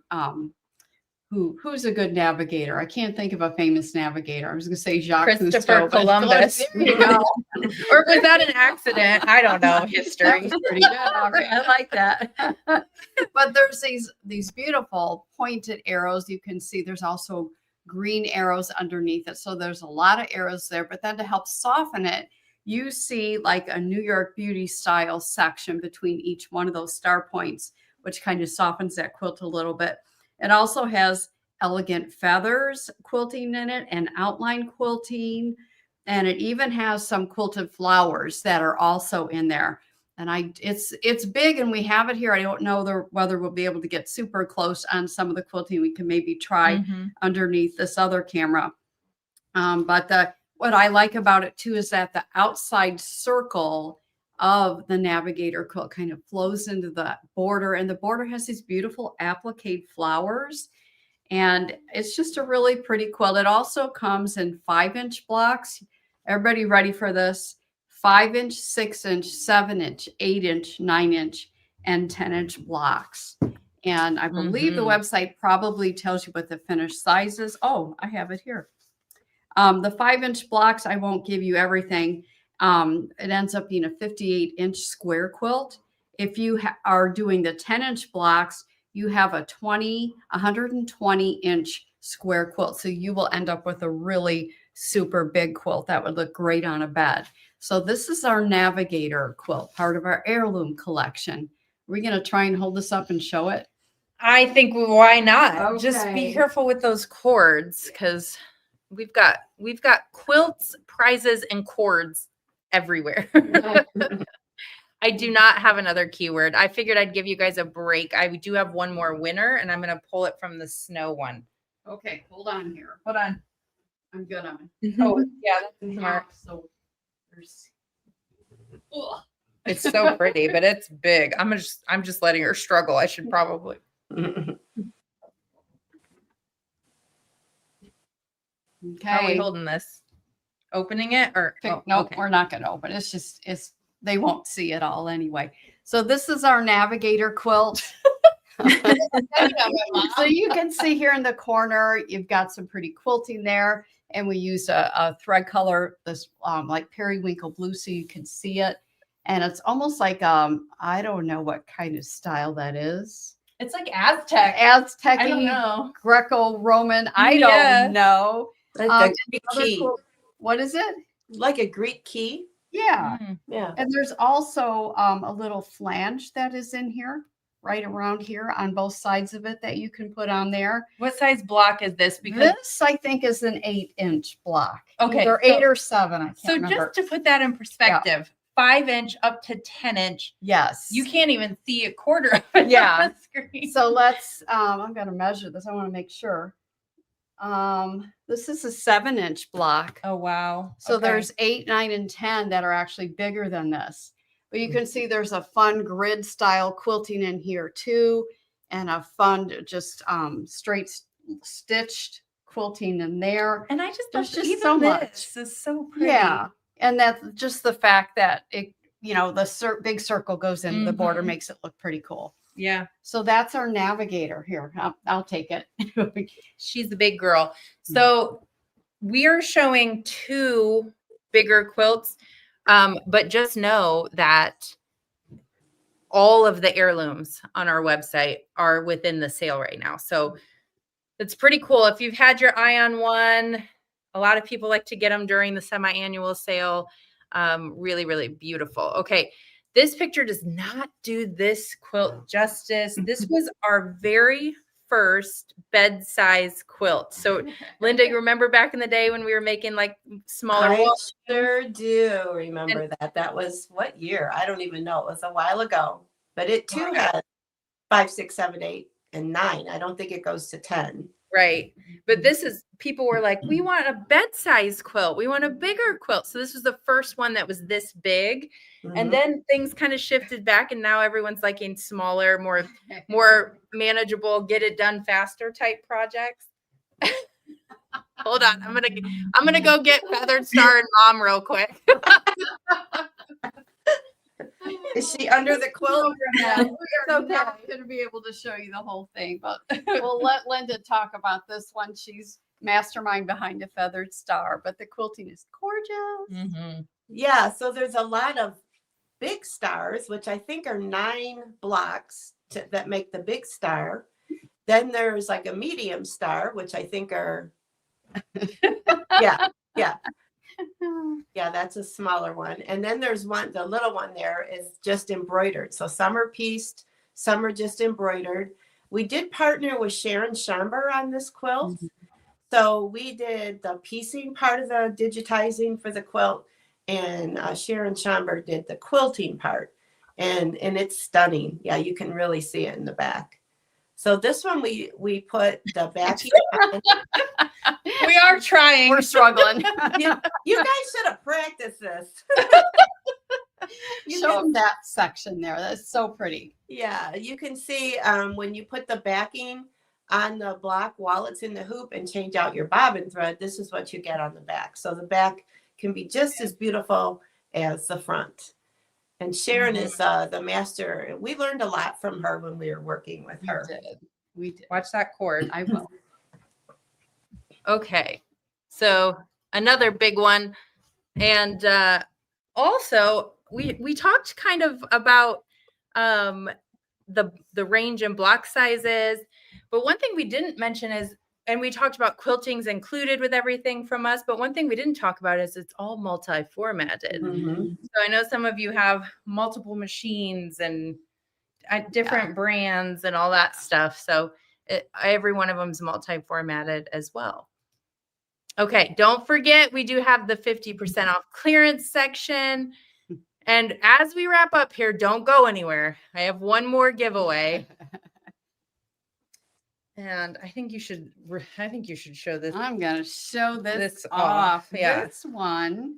who's a good navigator? I can't think of a famous navigator. I was going to say Jacques Christopher Cousteau, but Columbus. there you go. Or was that an accident? I don't know That history. was pretty good. All right, I like that. But there's these beautiful pointed arrows. You can see there's also green arrows underneath it. So there's a lot of arrows there. But then to help soften it, you see like a New York beauty style section between each one of those star points, which kind of softens that quilt a little bit. It also has elegant feathers quilting in it and outline quilting. And it even has some quilted flowers that are also in there. And it's big, and we have it here. I don't know whether we'll be able to get super close on some of the quilting. We can maybe try underneath this other camera. But what I like about it too is that the outside circle of the Navigator quilt kind of flows into the border, and the border has these beautiful applique flowers. And it's just a really pretty quilt. It also comes in 5-inch blocks. Everybody ready for this? 5-inch, 6-inch, 7-inch, 8-inch, 9-inch, and 10-inch blocks. And I believe the website probably tells you what the finished size is. Oh, I have it here. The 5-inch blocks, I won't give you everything. It ends up being a 58-inch square quilt. If you are doing the 10-inch blocks, you have a 120-inch square quilt. So you will end up with a really super big quilt that would look great on a bed. So this is our Navigator quilt, part of our heirloom collection. We're going to try and hold this up and show it. I think why not? Okay. Just be careful with those cords, because we've got quilts, prizes, and cords everywhere. I do not have another keyword. I figured I'd give you guys a break. I do have one more winner, and I'm going to pull it from the snow one. Okay, hold on here. Hold on. I'm good on it. Oh, yeah, that's smart. So there's. It's so pretty, but it's big. I'm just letting her struggle. I should probably. Okay. How are we holding this? Opening it or No, okay. we're not going to open. It's they won't see it all anyway. So this is our Navigator quilt. So you can see here in the corner, you've got some pretty quilting there, and we used a thread color, this like periwinkle blue, so you can see it. And it's almost like I don't know what kind of style that is. It's like Aztec. Aztec, I don't know. Greco-Roman. I don't know. Like a Greek key. What is it? Like a Greek key. Yeah. Yeah. And there's also a little flange that is in here, right around here on both sides of it, that you can put on there. What size block is this? Because This, I think, is an 8-inch block. Okay, Either so- 8 or 7. I can't so remember. just to put that in perspective, 5-inch up to 10-inch, Yes. you can't even see a quarter of it Yeah. on the screen. So let's, I'm going to measure this. I want to make sure. This is a 7-inch block. Oh, wow. So Okay. there's 8, 9, and 10 that are actually bigger than this. But you can see there's a fun grid style quilting in here too, and a fun just straight stitched quilting in there. And I just There's love just even so much. This is so pretty. Yeah, and that's just the fact that it, the big circle goes in the border, makes it look pretty cool. Yeah. So that's our Navigator here. I'll take it. She's the big girl. So we are showing 2 bigger quilts, but just know that all of the heirlooms on our website are within the sale right now. So it's pretty cool. If you've had your eye on one, a lot of people like to get them during the semi-annual sale. Really, really beautiful. Okay. This picture does not do this quilt justice. This was our very first bed size quilt. So Linda, you remember back in the day when we were making like smaller I walls? sure do remember that. That was what year? I don't even know. It was a while ago. But it too had 5, 6, 7, 8, and 9. I don't think it goes to 10. Right. But this is, people were like, we want a bed size quilt. We want a bigger quilt. So this was the first one that was this big. And then things kind of shifted back, and now everyone's liking smaller, more manageable, get it done faster type projects. Hold on. I'm gonna go get Feathered Star and Mom real quick. Is she under the quilt? We are not going to be able to show you the whole thing, but we'll let Linda talk about this one. She's mastermind behind a Feathered Star, but the quilting is gorgeous. Yeah, so there's a lot of big stars, which I think are 9 blocks that make the big star. Then there's like a medium star, which I think are, yeah, that's a smaller one. And then there's one, the little one there is just embroidered. So some are pieced, some are just embroidered. We did partner with Sharon Schomburg on this quilt. So we did the piecing part of the digitizing for the quilt, and Sharon Schomburg did the quilting part, and it's stunning. Yeah, you can really see it in the back. So this one we put the backing on. We are trying. We're struggling. You guys should have practiced this. Show that section there. That's so pretty. Yeah, you can see when you put the backing on the block while it's in the hoop and change out your bobbin thread, this is what you get on the back. So the back can be just as beautiful as the front. And Sharon is the master. We learned a lot from her when we were working with her. We did. Watch that cord. I will. Okay. So another big one. And also we talked kind of about the range and block sizes. But one thing we didn't mention is, and we talked about quilting's included with everything from us, but one thing we didn't talk about is it's all multi-formatted. So I know some of you have multiple machines and different brands and all that stuff. So every one of them is multi-formatted as well. Okay, don't forget, we do have the 50% off clearance section. And as we wrap up here, don't go anywhere. I have one more giveaway. And I think you should show this. I'm going to show this off. This one,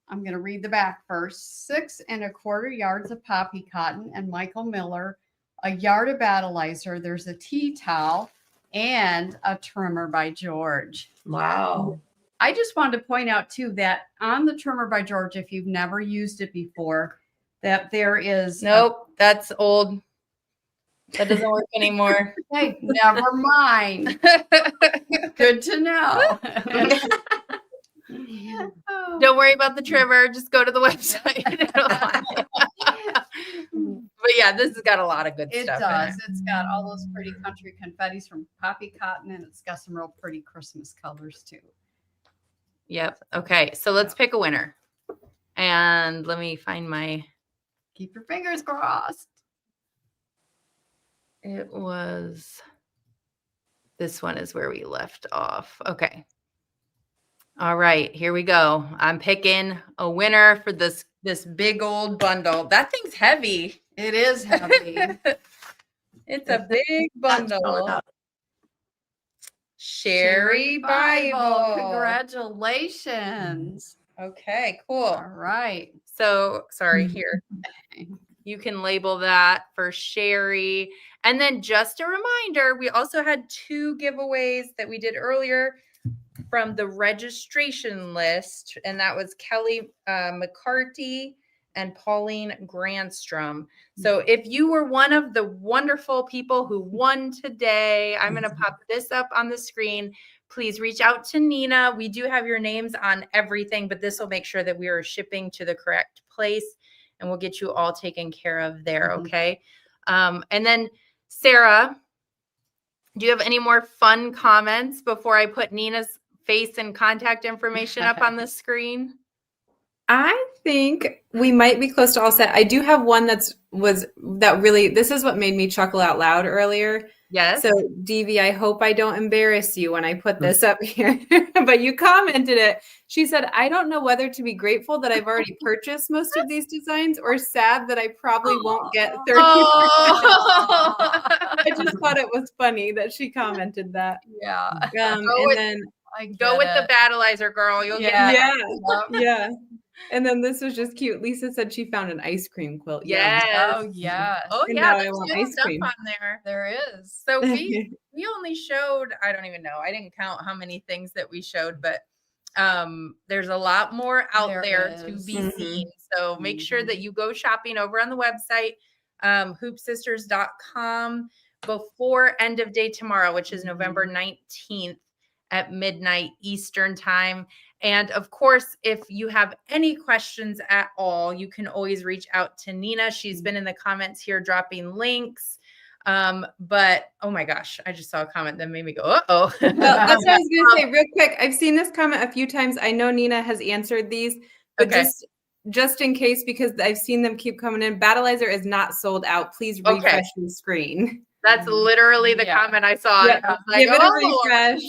I'm going to read the back first. 6 1/4 yards of poppy cotton and Michael Miller, a yard of Battilizer. There's a tea towel and a trimmer by George. Wow. I just wanted to point out too that on the trimmer by George, if you've never used it before, that there is nope, that's old. That doesn't work anymore. Hey, never mind. Good to know. Don't worry about the trimmer. Just go to the website. But yeah, this has got a lot of good stuff. It does. It's got all those pretty country confettis from poppy cotton, and it's got some real pretty Christmas colors too. Yep. Okay. So let's pick a winner. And let me find my. Keep your fingers crossed. It was. This one is where we left off. Okay. All right. Here we go. I'm picking a winner for this big old bundle. That thing's heavy. It is heavy. It's a big bundle. Sherry Bible. Congratulations. Okay, cool. All right. So, sorry, here. You can label that for Sherry. And then just a reminder, we also had 2 giveaways that we did earlier from the registration list. And that was Kelly McCarty and Pauline Grandstrom. So if you were one of the wonderful people who won today, I'm going to pop this up on the screen. Please reach out to Nina. We do have your names on everything, but this will make sure that we are shipping to the correct place, and we'll get you all taken care of there. Okay. And then Sarah, do you have any more fun comments before I put Nina's face and contact information up on the screen? I think we might be close to all set. I do have one this is what made me chuckle out loud earlier. Yes. So Devi, I hope I don't embarrass you when I put this up here, but you commented it. She said, I don't know whether to be grateful that I've already purchased most of these designs or sad that I probably won't get 30%. Oh. I just thought it was funny that she commented that. Yeah. And then Go with the Battilizer, girl. You'll get it. yeah. And then this was just cute. Lisa said she found an ice cream quilt. Yes. Oh, yes. Oh, And yeah. now I There's want good ice stuff cream. on there. There is. So we only showed, I don't even know. I didn't count how many things that we showed, but there's a lot more out there to be seen. So make sure that you go shopping over on the website, HoopSisters.com before end of day tomorrow, which is November 19th at midnight Eastern time. And of course, if you have any questions at all, you can always reach out to Nina. She's been in the comments here dropping links. But oh my gosh, I just saw a comment that made me go, uh-oh. Well, that's what I was gonna say real quick. I've seen this comment a few times. I know Nina has answered these, but just in case, because I've seen them keep coming in. Battilizer is not sold out. Please refresh the screen. That's literally the comment I saw. Yeah. I was like, Give it a refresh.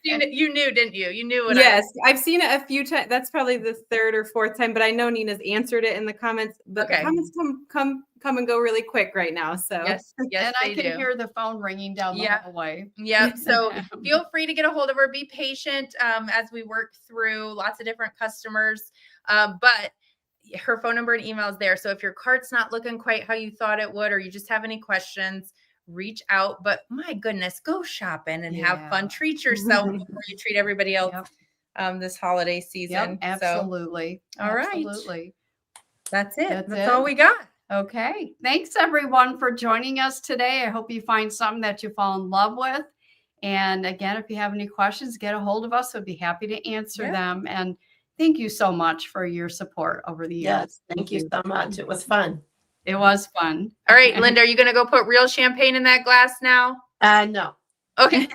You knew, didn't you? You knew what Yes, I've seen it a few times. That's probably the third or fourth time, but I know Nina's answered it in the comments. But the comments come and go really quick right now. So yes, and I can hear the phone ringing down the hallway. Yep. So feel free to get a hold of her. Be patient as we work through lots of different customers. But her phone number and email is there. So if your cart's not looking quite how you thought it would, or you just have any questions, reach out. But my goodness, go shopping and have fun. Treat yourself before you treat everybody else this holiday season. Yep, absolutely. So, all right. Absolutely. That's it. That's all we got. Okay. Thanks everyone for joining us today. I hope you find something that you fall in love with. And again, if you have any questions, get a hold of us. We'll be happy to answer them. And thank you so much for your support over the years. Yes, thank you so much. It was fun. It was fun. All right, Linda, are you going to go put real champagne in that glass now? No. Okay.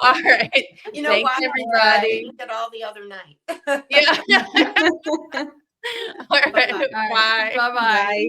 All right. You know, thanks, everybody. At all the other night. Yeah. All right. Bye-bye. Bye. Bye-bye. bye.